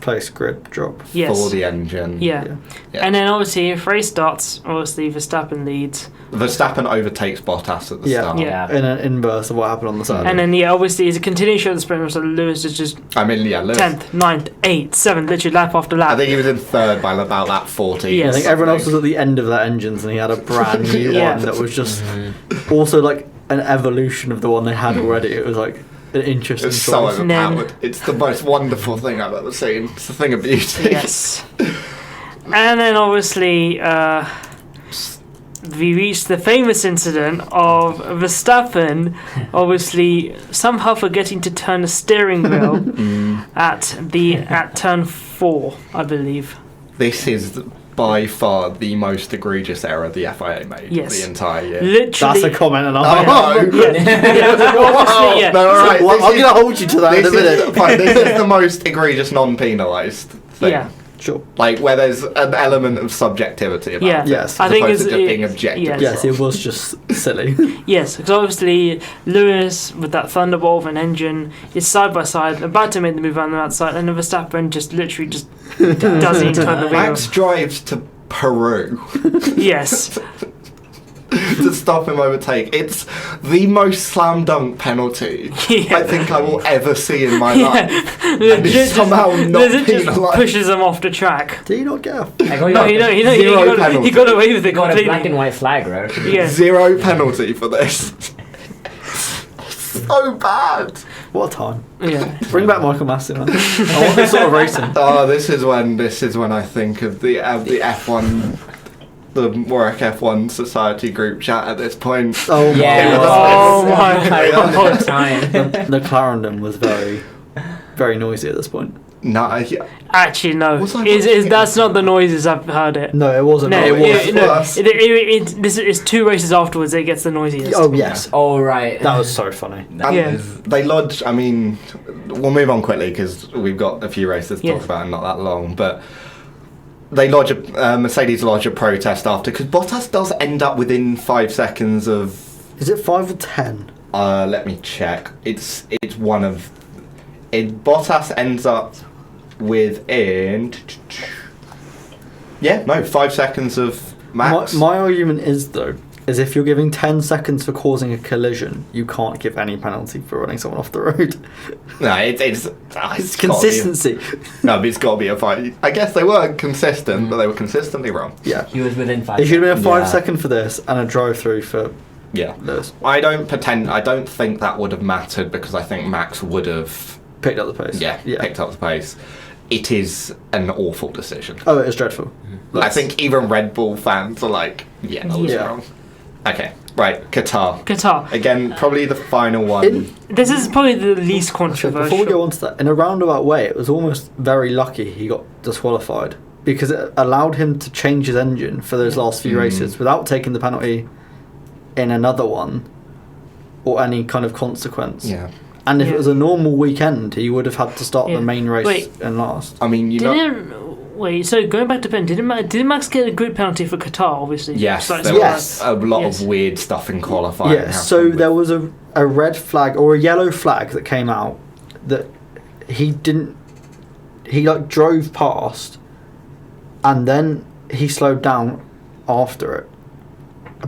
place grid drop. Yes. for the engine. Yeah. Yeah. And then obviously if race starts, obviously Verstappen leads. Verstappen overtakes Bottas at the Yeah. start. Yeah. In an inverse of what happened on the Saturday. And then obviously it's a continuation of the sprint, so Lewis is just I mean, yeah, Lewis. 10th, 9th, 8th, 7th, literally lap after I lap. think he was in third by about that 40. Yeah, I think everyone else was something. at the end of their engines, and he had a brand new Yeah. one that was just also like an evolution of the one they had already. It was like an interesting It's so choice. And then- overpowered. It's the most wonderful thing I've ever seen. It's a thing of beauty. Yes. And then obviously we reached the famous incident of Verstappen obviously somehow forgetting to turn the steering wheel at turn 4, I believe. This is by far the most egregious error the FIA made Yes. the entire year. Literally. That's a comment, and Oh, I'm no. Obviously, yeah. No, all right, well, this I'm is- going to hold you to that in a This is, minute. fine, this is the most egregious non-penalised thing. Yeah. Sure. Like, where there's an element of subjectivity about Yeah. it. Yes. I as think opposed it's to just being objective. yes. Yes, it was just silly. Yes, because obviously Lewis with that Thunderbolt of an engine is side by side, about to make the move on the outside, and then Verstappen just literally just doesn't turn the wheel. Max drives to Peru. Yes, to stop him overtake. It's the most slam dunk penalty I think I will ever see in my life. And it's somehow not just penalised. pushes him off the track. Do you not get a... No, Zero penalty. he got away with it Got a completely. black and white flag, right? Yeah. 0 penalty for this. So bad. What a time. Yeah. Bring back Michael Masi, man. I want this sort of racing. Oh, this is when I think of the F1, the Warwick F1 Society group chat at this point. Oh my Yeah. Oh God. my God. Time. The Clarendon was very, very noisy at this point. No, Actually, no. Was I Is watching that's it? not the noises I've heard it. No, it wasn't. No, it was. worse. This is 2 races afterwards it gets the noisiest. Oh, yes. Oh, right. That was so funny. And Yeah. they lodge. I mean, we'll move on quickly because we've got a few races to Yeah. talk about and not that long. But they lodge Mercedes lodge a protest after because Bottas does end up within 5 seconds of. Is it 5 or 10? Let me check. It's one of. Bottas ends up within. Yeah, no, 5 seconds of Max. My argument is, though, is if you're giving 10 seconds for causing a collision, you can't give any penalty for running someone off the road. No, it's It's consistency. No, but it's got to be a fight. I guess they were consistent, but they were consistently wrong. Yeah. He was within 5 It should have been a 5 Yeah. second for this and a drive through for Yeah. Lewis. I don't think that would have mattered because I think Max would have Picked up the pace. picked up the pace. It is an awful decision. Oh, it is dreadful. I think even Red Bull fans are like, yeah, that was Yeah. wrong. Okay, right, Qatar. Qatar. Again, probably the final one. This is probably the least So controversial. before we go on to that, in a roundabout way, it was almost very lucky he got disqualified because it allowed him to change his engine for those last few races without taking the penalty in another one or any kind of consequence. Yeah. And if Yeah. it was a normal weekend, he would have had to start Yeah. the main race Wait. and last. I mean, you know. Wait, so going back to Ben, did Max get a grid penalty for Qatar, obviously? Yes, So it's there not Yes. was a lot Yes. of weird stuff in qualifying. Yeah, so happened there with- was a red flag or a yellow flag that came out that he like drove past and then he slowed down after it.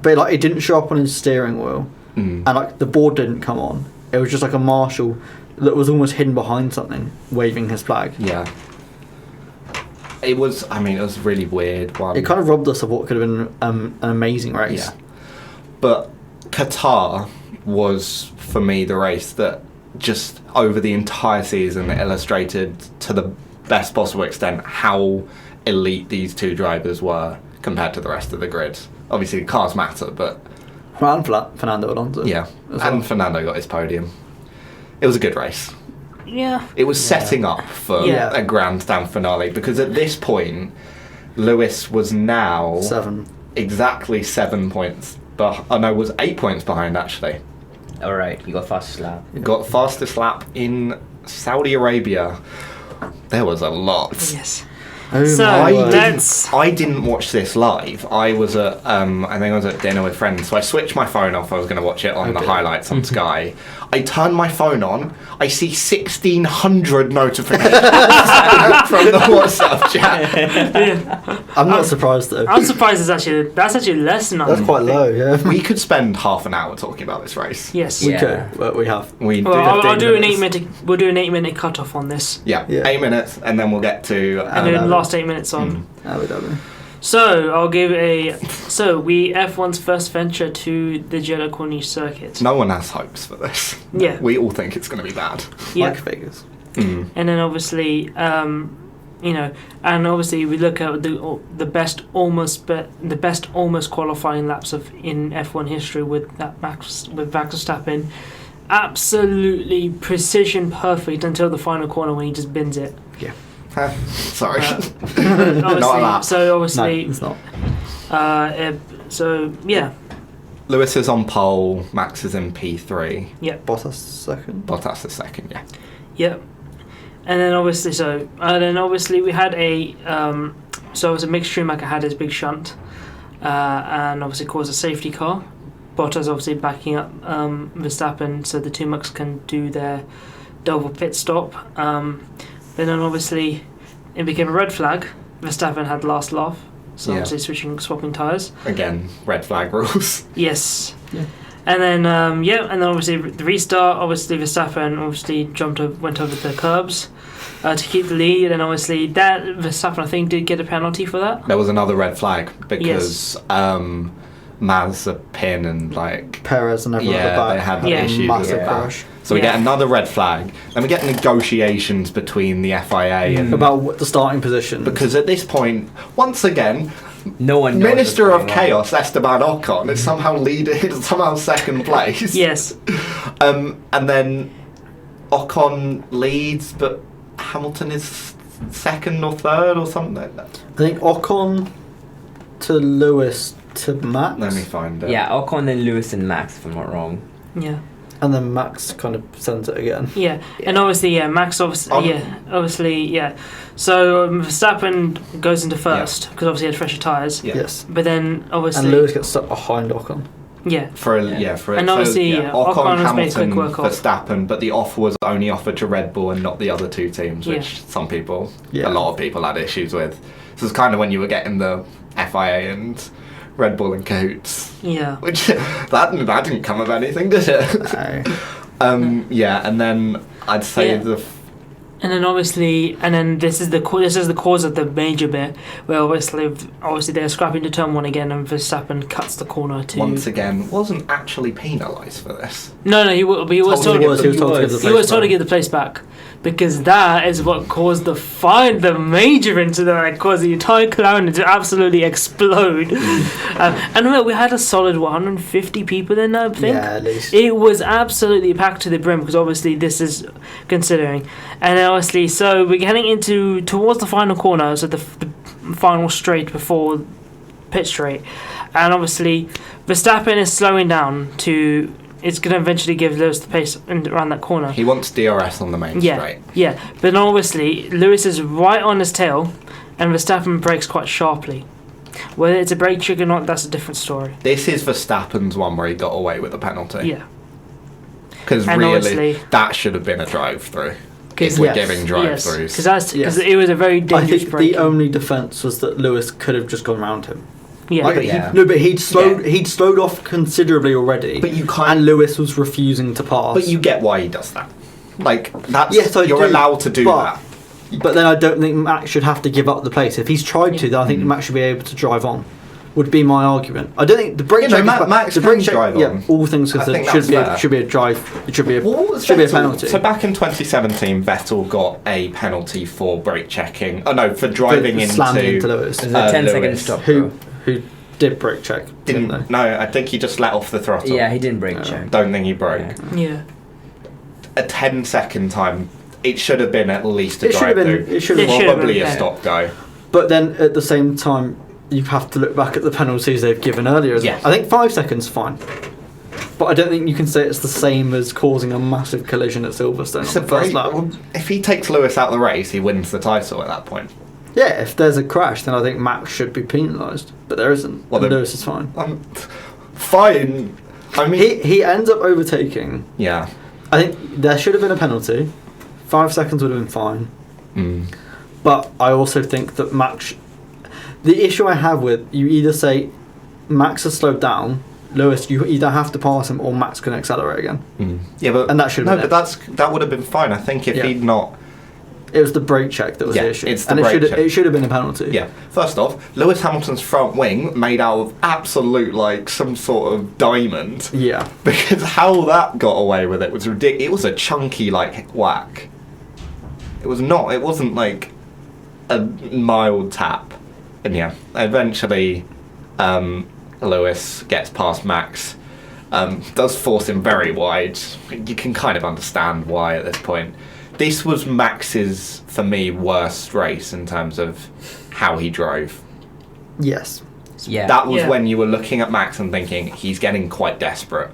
But like it didn't show up on his steering wheel and like the board didn't come on. It was just like a marshal that was almost hidden behind something waving his flag. Yeah. It was really weird one. It kind of robbed us of what could have been an amazing race. Yeah. But Qatar was, for me, the race that just over the entire season illustrated to the best possible extent how elite these two drivers were compared to the rest of the grid. Obviously, cars matter, but Well, and Fernando Alonso. yeah. as And well. Fernando got his podium. It was a good race. Yeah. It was setting up for Yeah. a Grand Slam finale because at this point, Lewis was now 7. exactly 7 points. Was 8 points behind actually. Alright, you got fastest lap. Got fastest lap in Saudi Arabia. There was a lot. Yes. Oh So, my word. I didn't watch this live. I was at I think I was at dinner with friends, so I switched my phone off. I was going to watch it on the highlights on Sky. I turned my phone on. I see 1,600 notifications from the WhatsApp chat. I'm not surprised though. I'm surprised that's actually less than That's quite low, yeah. We could spend half an hour talking about this race. Yes. We Yeah. could, but we have. We Well, do. I'll 15 do an minutes. 8 minute. We'll do an 8 minute cut off on this, Yeah, Yeah. 8 minutes, and then we'll get to. and then last 8 minutes on. Abu Dhabi. So I'll give we F1's first venture to the Jeddah Corniche circuit. No one has hopes for this. Yeah. We all think it's going to be bad. Yeah. Like Vegas. And then obviously, and obviously we look at the best almost qualifying laps in F1 history with Max Verstappen, absolutely precision perfect until the final corner when he just bins it. Sorry. Obviously, Not a lap. so No, obviously, it's not. so yeah, Lewis is on pole. Max is in P3. Bottas second. Bottas is second. Yeah. yep. And then obviously, we had so it was a mixed Schumacher had his big shunt, and obviously caused a safety car. Bottas obviously backing up Verstappen so the two Max can do their double pit stop. Then obviously it became a red flag. Verstappen had last laugh, So Yeah. obviously swapping tyres. Again, red flag rules. Yes. Yeah. And then and then obviously the restart. Obviously Verstappen went over the curbs to keep the lead, and obviously that Verstappen I think did get a penalty for that. There was another red flag because Mazepin and like Perez and everyone yeah, at the back. they had Yeah. issues Massive with that. crash. So we Yeah. get another red flag. Then we get negotiations between the FIA and About the starting position. because at this point, once again, No one knows Minister what's of going on. Chaos Esteban Ocon is somehow leading, somehow second place. Yes. And then Ocon leads, but Hamilton is second or third or something like that. I think Ocon to Lewis to Max. Let me find it. Yeah, Ocon and Lewis and Max, if I'm not wrong. Yeah. And then Max kind of sends it again. Yeah. And obviously Max obviously So Verstappen goes into first because obviously he had fresher tyres. Yeah. Yes. But then obviously And Lewis gets stuck behind Ocon. yeah. For And obviously, Ocon has made a quick Hamilton, work of. Verstappen, but the offer was only offered to Red Bull and not the other two teams, which Yeah. some people, Yeah. a lot of people had issues with. So it's kind of when you were getting the FIA and Red Bull in cahoots, Yeah. which that didn't come of anything, did it? No. Yeah, and then I'd say Yeah. And then obviously, this is the cause of the major bit where obviously they're scrapping to turn one again, and Verstappen cuts the corner to. once again wasn't actually penalised for this. No, he was He was told to give the He was place told to back. give the place back because that is what caused the major incident that caused the entire clown to absolutely explode. And remember, we had a solid 150 people in that thing. Yeah, at least. It was absolutely packed to the brim because obviously this is considering, and then obviously so we're getting towards the final corner, so the final straight before pit straight, and obviously Verstappen is slowing down to. It's going to eventually give Lewis the pace around that corner. He wants DRS on the main straight. Yeah, but then obviously Lewis is right on his tail, and Verstappen brakes quite sharply. Whether it's a brake trick or not, that's a different story. This is Verstappen's one where he got away with a penalty. Yeah, Because And really, obviously- that should have been a drive-through. If because we're giving yes, drive-throughs. because it was a very I dangerous think brake. the only defence was that Lewis could have just gone round him. Yeah, Like, Yeah. but he'd slowed off considerably already. But you can't. and Lewis was refusing to pass. But you get why he does that. Like, that's, Yes, I you're do, allowed to do but- that. But then I don't think Max should have to give up the place. If he's tried to, then I think Max should be able to drive on. Would be my argument. I don't think the brake You know, check. Max the can brake check, drive yeah, on. all things I considered, think that's fair. should be a drive. It should be a What should be a Vettel- penalty. So back in 2017, Vettel got a penalty for brake checking. Oh no, for driving into. slamming into Lewis. It was a 10-second Lewis. stop. Who Bro. did brake check? Didn't they? No, I think he just let off the throttle. Yeah, he didn't brake Yeah. check. Don't think he broke. Yeah. yeah. A 10-second time. It should have been at least a It should have been- drive-through. it should have been- Probably a yeah. stop go. But then at the same time, you have to look back at the penalties they've given earlier. Yeah. I think 5 seconds fine. But I don't think you can say it's the same as causing a massive collision at Silverstone It's on a the first very, lap. well, if he takes Lewis out of the race, he wins the title at that point. Yeah, if there's a crash, then I think Max should be penalised. But there isn't. Well, and then- Lewis is fine. Fine. I mean, He ends up overtaking. yeah. I think there should have been a penalty. 5 seconds would have been fine. Mm. But I also think that Max. The issue I have with you either say Max has slowed down, Lewis, you either have to pass him or Max can accelerate again. Mm. Yeah, but And that should have no, been but that would have been fine. I think if Yeah. he'd not. It was the brake check that was Yeah, the issue. it's the and brake check. it should have been a penalty. Yeah. First off, Lewis Hamilton's front wing made out of absolute like some sort of diamond. Yeah. Because how that got away with it was ridiculous. It was a chunky like whack. It was not. It wasn't like a mild tap. And yeah, eventually, Lewis gets past Max. Does force him very wide. You can kind of understand why at this point. This was Max's, for me, worst race in terms of how he drove. Yes. Yeah. That was Yeah. when you were looking at Max and thinking he's getting quite desperate.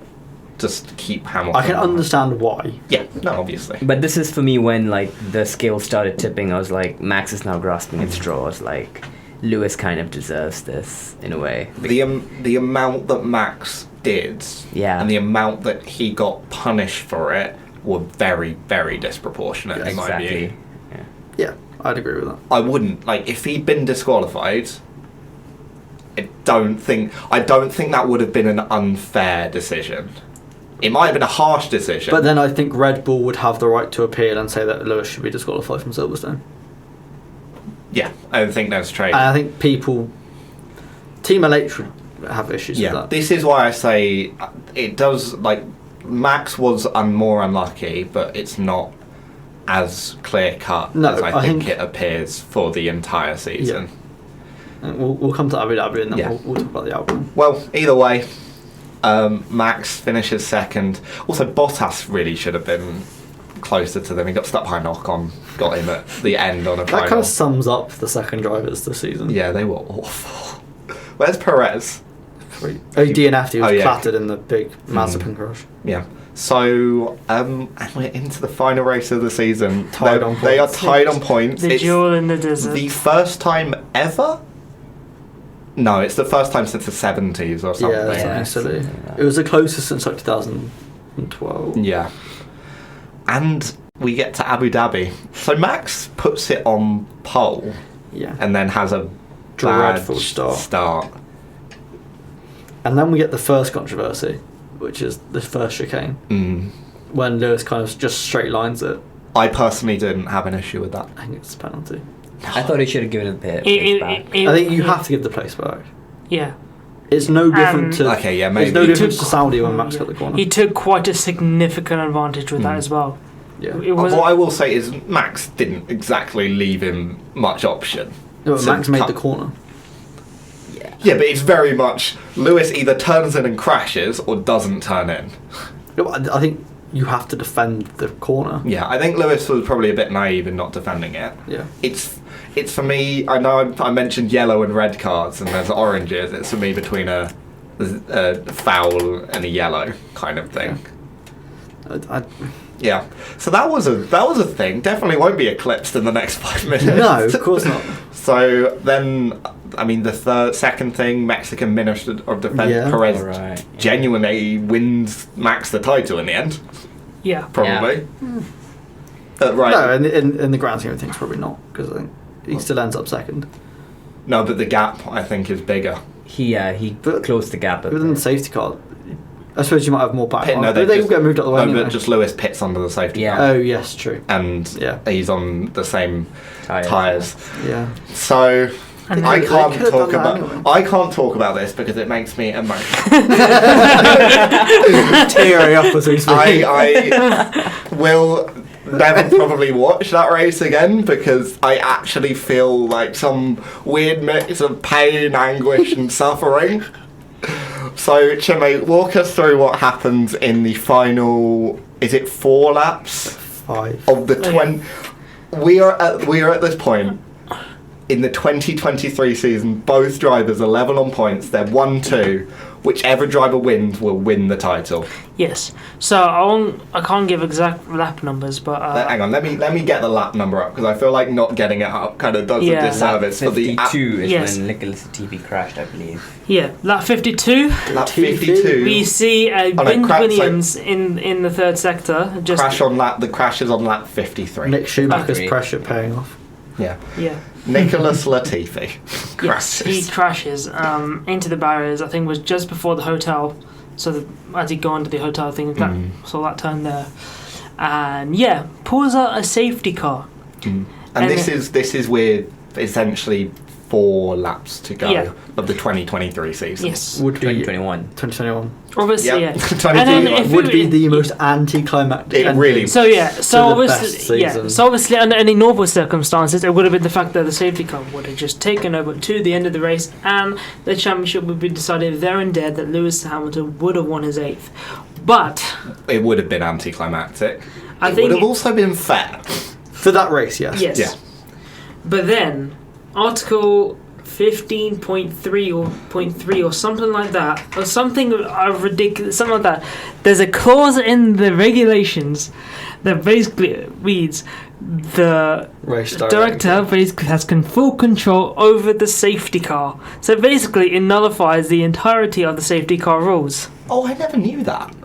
Just to keep Hamilton. I can understand why. Yeah, no, obviously. But this is for me when like the scale started tipping. I was like, Max is now grasping at straws. Like, Lewis kind of deserves this in a way. The amount that Max did, Yeah. and the amount that he got punished for it were very, very disproportionate in my Exactly. view. Yeah, I'd agree with that. I wouldn't like if he'd been disqualified. don't think that would have been an unfair decision. It might have been a harsh decision. But then I think Red Bull would have the right to appeal and say that Lewis should be disqualified from Silverstone. Yeah, I don't think that's true. And I think Team L8 should have issues with that. This is why I say it does, like, Max was more unlucky, but it's not as clear cut as I think it appears for the entire season. Yeah. And we'll come to Abu Dhabi and then Yeah. we'll talk about the album. Well, either way, Max finishes second. Also, Bottas really should have been closer to them. He got stuck behind Ocon, got him at the end on a final. That kind of sums up the second drivers this season. Yeah, they were awful. Where's Perez? DNF'd, he was clattered in the big Mazepin crash. Yeah. So, and we're into the final race of the season. They are tied on points. The duel in the desert. The first time ever? No, it's the first time since the 70s or something. Yeah, something silly. It was the closest since like 2012. Yeah. And we get to Abu Dhabi. So Max puts it on pole. Yeah. And then has a dreadful bad start. And then we get the first controversy, which is the first chicane. When Lewis kind of just straight lines it. I personally didn't have an issue with that. I think it's a penalty. I thought he should have given it the place back. I think you have to give the place back. Yeah. It's no different to... Okay, yeah, maybe. It's no different to Saudi when Max got the corner. He took quite a significant advantage with that as well. Yeah. What I will say is Max didn't exactly leave him much option. No, Max made the corner. Yeah, but it's very much Lewis either turns in and crashes or doesn't turn in. I think you have to defend the corner. Yeah, I think Lewis was probably a bit naive in not defending it. Yeah. It's for me, I know I mentioned yellow and red cards and there's oranges. It's for me between a foul and a yellow kind of thing. Yeah. So that was a thing. Definitely won't be eclipsed in the next 5 minutes. No, of course not. So then, I mean, the second thing, Mexican Minister of Defense Perez genuinely wins Max the title in the end. Yeah. Probably. Yeah. No, in the grand scheme of things, probably not, because I think he still ends up second. No, but the gap, I think, is bigger. He closed the gap. But then the safety car, I suppose you might have more back. No, they all get moved out of the way. No, but just Lewis pits under the safety car. Oh, yes, true. And he's on the same tyres. Yeah. So And I can't talk about this because it makes me emotional. Tearing up as we speak. I will never probably watch that race again because I actually feel like some weird mix of pain, anguish, and suffering. So, Chinmay, walk us through what happens in the final. Is it 4 laps? 5 of the 20. We are at this point in the 2023 season. Both drivers are level on points. They're 1-2. Whichever driver wins will win the title. Yes. So I can't give exact lap numbers, but hang on. Let me get the lap number up because I feel like not getting it up kind of does a disservice for the. 52 is when Nicholas Latifi crashed, I believe. Yeah, lap 52. Lap 52. We see Ben Williams in the third sector. Just the crash is on lap 53. Nick Schumacher's pressure paying off. Yeah. Yeah. Nicholas Latifi crashes. Yes, he crashes into the barriers. I think it was just before the hotel. So as he go into the hotel, I think saw that turn there, and pulls out a safety car. And this is with essentially 4 laps to go of the 2023 season. Yes, would be 2021. Obviously, yeah. 2021 would be the most anticlimactic. It really. So obviously, under any normal circumstances, it would have been the fact that the safety car would have just taken over to the end of the race, and the championship would be decided there and there that Lewis Hamilton would have won his 8th. But it would have been anticlimactic. I it think would have also been fair for that race. Yes. Yes. Yeah. But then Article 15.3 or 0.3 or something like that, or something ridiculous, something like that. There's a clause in the regulations that basically reads the race director basically has full control over the safety car. So basically, it nullifies the entirety of the safety car rules. Oh, I never knew that.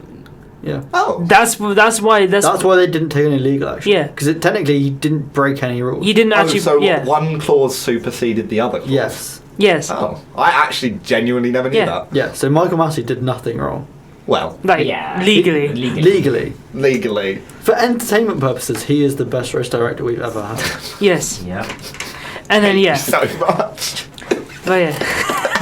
Yeah. Oh. That's why That's why they didn't take any legal action. Yeah. Because technically he didn't break any rules. he didn't actually. so yeah. one clause superseded the other clause? Yes. Yes. Oh, I actually genuinely never knew Yeah. that. Yeah. So Michael Masi did nothing wrong. Well, Like Yeah. legally. Legally. legally. For entertainment purposes, he is the best race director we've ever had. Yes. Yeah. And then yeah. So much. But yeah.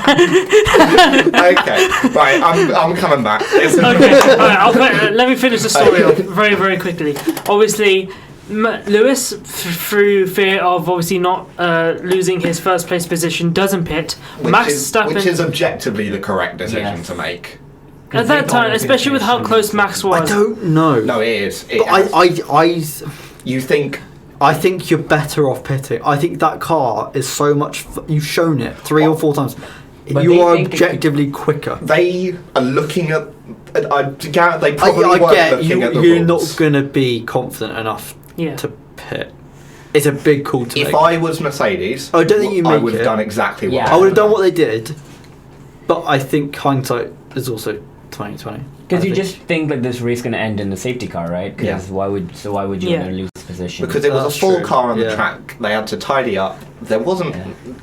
Okay, right, I'm coming back. Okay. All right. Let me finish the story off very very quickly. Obviously. Lewis, through fear of obviously not losing his first place position, doesn't pit. Max Verstappen, which is objectively the correct decision Yes. to make. at that time, especially with how close Max I was. don't know. No, it is. But You think I think you're better off pitting. I think that car is so much. You've shown it 3 or 4 times. But You they are think it objectively quicker. they are looking at? They probably I weren't get looking at the you're rules. not gonna be confident enough Yeah. to pit. It's a big call to If make. I was Mercedes, I don't think you I make would have it. done exactly what Yeah. I would have done what they did, but I think hindsight is also 2020. Because I you think. just think like this race gonna end in a safety car, right? Because Yeah. why would you Yeah. want to lose position? Because it was That's a full true, car on the yeah. track. They had to tidy up. There wasn't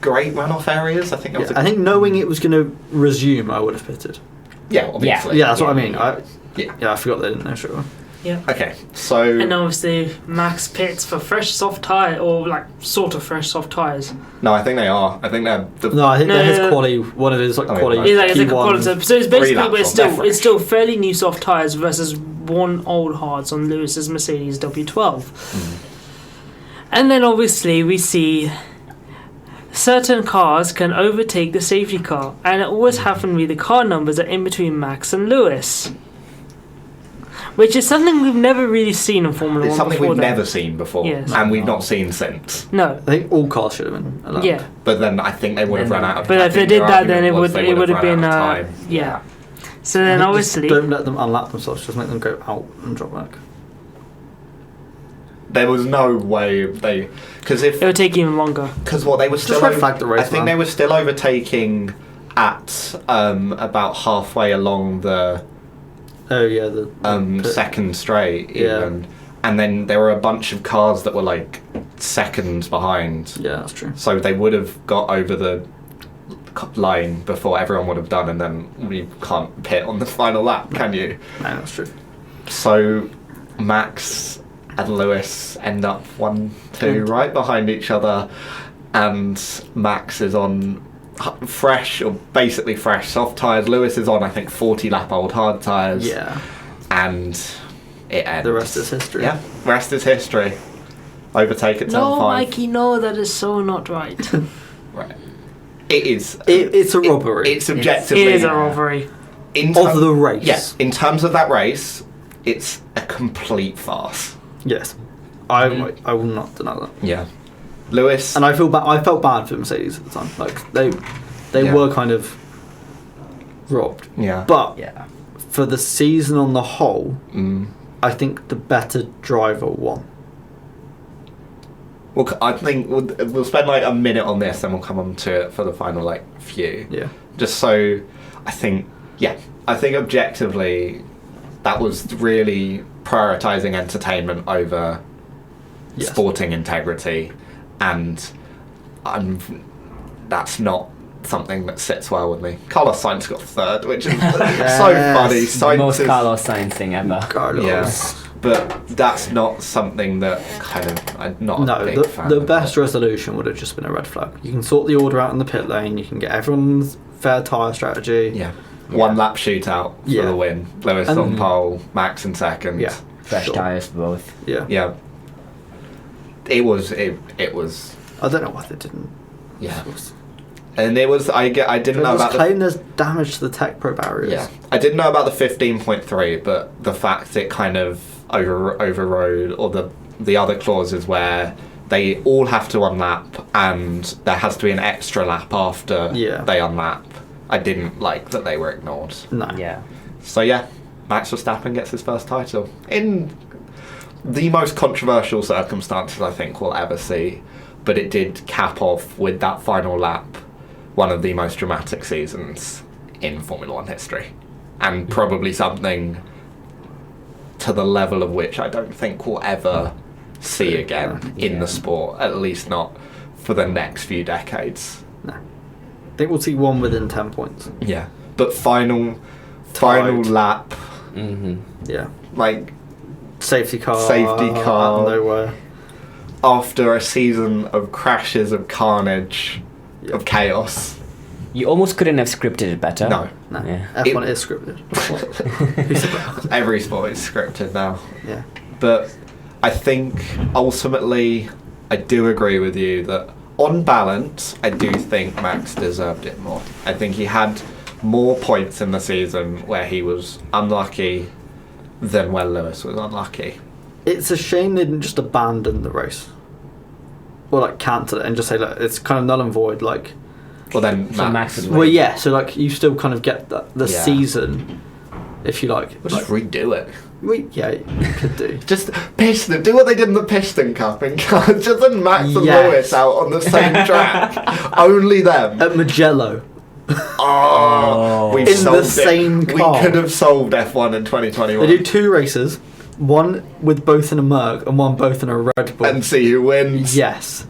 great runoff areas. I think there was. Yeah, I think knowing it was going to resume, I would have pitted. Yeah, obviously. Yeah, that's what I mean. Yeah. I forgot they didn't know. Sure. Yeah. Okay, so And obviously Max pits for fresh soft tire or like sort of fresh soft tires. no, I think they are. I think they're. No, I think No, that his no, no. quality, one of his like Oh, yeah, quality. right. It's like a P1. quality. So it's basically laps but off, they're it's still fresh. fairly new soft tires versus one old hards on Lewis's Mercedes W12. And then obviously we see certain cars can overtake the safety car, and it always happened to be the car numbers are in between Max and Lewis, which is something we've never really seen in Formula It's One something before we've then. never seen before, Yes. and we've not seen since. No, I think all cars should have been allowed. yeah, But then I think they would have run out of. but I if they think did their that, then argument it was would they have run been out of time. yeah. So I then think obviously just don't let them unlap themselves. Just make them go out and drop back. There was no way they because it would take even longer. what they were still. red flag the race, I think man. they were still overtaking at about halfway along the Oh yeah, the pit. second straight Yeah. even, and then there were a bunch of cars that were like seconds behind. Yeah, that's true. So they would have got over the line before everyone would have done, and then you can't pit on the final lap, can you? No, that's true. So Max and Lewis end up 1-2 right behind each other, and Max is on fresh or basically fresh soft tyres. Lewis is on I think 40 lap old hard tyres. Yeah, And it ends. the rest is history. Yeah, rest is history. Overtake at turn No, 5. Mikey, no, that is so not right. Right. It is. It's a robbery It's objectively. It is a robbery. in of the race. Yes, in terms of that race, it's a complete farce. Yes, I will not deny that. Yeah. Lewis. And I feel I felt bad for Mercedes at the time. Like they Yeah. were kind of robbed. yeah. But Yeah. for the season on the whole, Mm. I think the better driver won. Well, I think we'll spend like a minute on this, and we'll come on to it for the final like few. Yeah. Just so, I think objectively, that was really prioritising entertainment over Yes. sporting integrity, and that's not something that sits well with me. Carlos Sainz got third, which is so funny. The Sainz most is- Carlos Sainz thing ever. Carlos. Yeah, but that's not something that I'm not a No, big fan the of best it. resolution would have just been a red flag. You can sort the order out in the pit lane. You can get everyone's fair tyre strategy. Yeah. One lap shootout for Yeah. the win. Lewis And- on pole, Max in second. Yeah. Fresh Sure. tires for both. Yeah. Yeah. It was I don't know why they didn't. yeah. And it was I didn't know It was about the claimed there's damage to the Tech Pro barriers. yeah. I didn't know about the 15.3, but the fact it kind of overrode or the other clauses where they all have to unlap and there has to be an extra lap after Yeah. they unlap. I didn't like that they were ignored. No. Yeah. So yeah, Max Verstappen gets his first title in the most controversial circumstances I think we'll ever see, but it did cap off with that final lap one of the most dramatic seasons in Formula One history, and probably something to the level of which I don't think we'll ever see again in the sport, at least not for the next few decades. No. I think we'll see one within 10 points. Yeah. But final lap, Yeah. like Safety car. Safety car. Out of nowhere. after a season of crashes, of carnage, of chaos. You almost couldn't have scripted it better. No. No. Yeah. F1 is scripted. Every sport is scripted now. Yeah. But I think ultimately I do agree with you that on balance I do think Max deserved it more. I think he had more points in the season where he was unlucky than where Lewis was unlucky. It's a shame they didn't just abandon the race. Or like cancel it and just say, look, it's kind of null and void, like. Well then So Max Max Well, yeah, so like you still kind of get the Yeah. season, if you like. we'll just redo it. Yeah, you could do. Just piston. Do what they did in the Piston Cup in cars. Just send Max and Yes. Lewis out on the same track. Only them. At Mugello. Oh, we've In the solved it. same car. We could have solved F1 in 2021. They do two races, one with both in a Merc and one both in a Red Bull. And see who wins. Yes.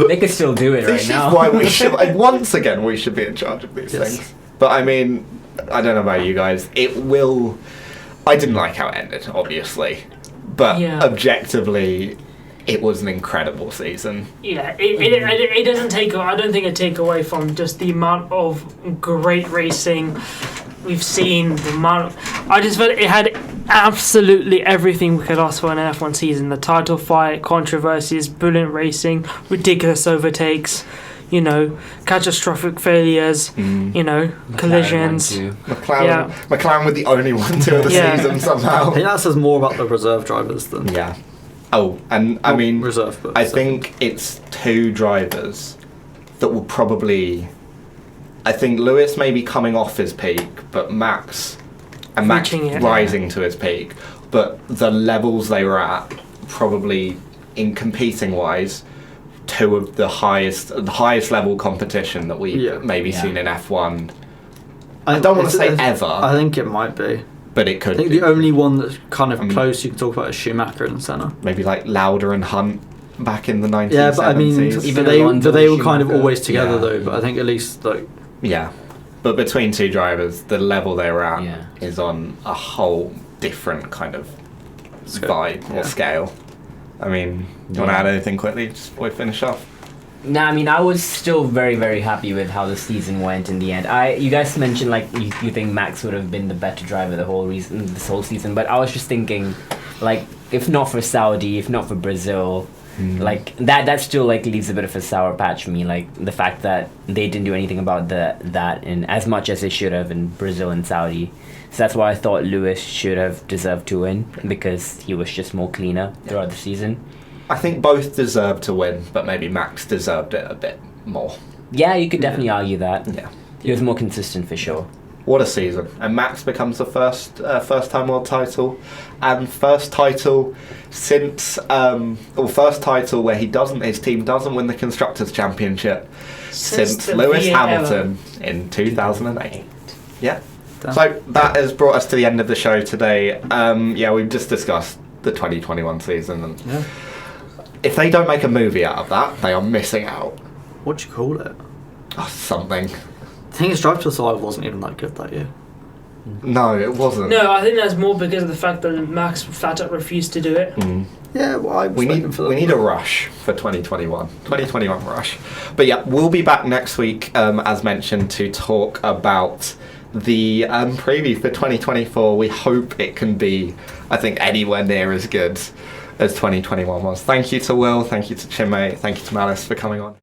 They could still do it This right now. is why we should. And once again, we should be in charge of these Yes. things. But I mean, I don't know about you guys. It will. I didn't like how it ended, obviously, but Yeah. objectively, it was an incredible season. Yeah, it doesn't take. I don't think it take away from just the amount of great racing we've seen. The amount. I just felt it had absolutely everything we could ask for in an F1 season: the title fight, controversies, brilliant racing, ridiculous overtakes. You know, catastrophic failures. You know, collisions. McLaren were the only one to of the Yeah. season I somehow. think that says more about the reserve drivers than Yeah. Oh, and I Not mean, reserve, but I so. think it's two drivers that will probably. I think Lewis may be coming off his peak, but Max Reaching it. rising to his peak. But the levels they were at, probably in competing wise, two of the highest level competition that we've Yeah. maybe Yeah. seen in F1. I don't want to say ever, I think it might be. but it could I think be. the only one that's kind of close you can talk about is Schumacher and Senna. Maybe like Lauder and Hunt back in the 1970s. Yeah, but I mean, Even they Alonso, were kind of Schumacher. always together Yeah. though. But I think at least like Yeah, but between two drivers, the level they were at Yeah. is on a whole different kind of vibe or Yeah. scale. I mean, do you want to add anything quickly just before we finish off? Nah, I mean, I was still very, very happy with how the season went in the end. You guys mentioned like you think Max would have been the better driver this whole season, but I was just thinking, like, if not for Saudi, if not for Brazil, like that still like leaves a bit of a sour patch for me. Like the fact that they didn't do anything about that in as much as they should have in Brazil and Saudi. So that's why I thought Lewis should have deserved to win, because he was just more cleaner throughout the season. I think both deserved to win, but maybe Max deserved it a bit more. Yeah, you could definitely argue that. Yeah. He was more consistent for sure. What a season. And Max becomes the first time world title, and first title since first title where his team doesn't win the Constructors' Championship since the Lewis V8 Hamilton in 2008. Yeah. Damn. So that has brought us to the end of the show today. We've just discussed the 2021 season, and yeah. if they don't make a movie out of that, they are missing out. What do you call it? Oh, something. The thing is, Drive to Survive wasn't even that good that year. No, it wasn't. No, I think that's more because of the fact that Max flat out refused to do it. Yeah, well, I was We waiting for need them. we need a rush for 2021. 2021 rush. But yeah, we'll be back next week, as mentioned, to talk about the preview for 2024. We hope it can be, I think, anywhere near as good as 2021 was. Thank you to Will, thank you to Chinmay, thank you to Malice for coming on.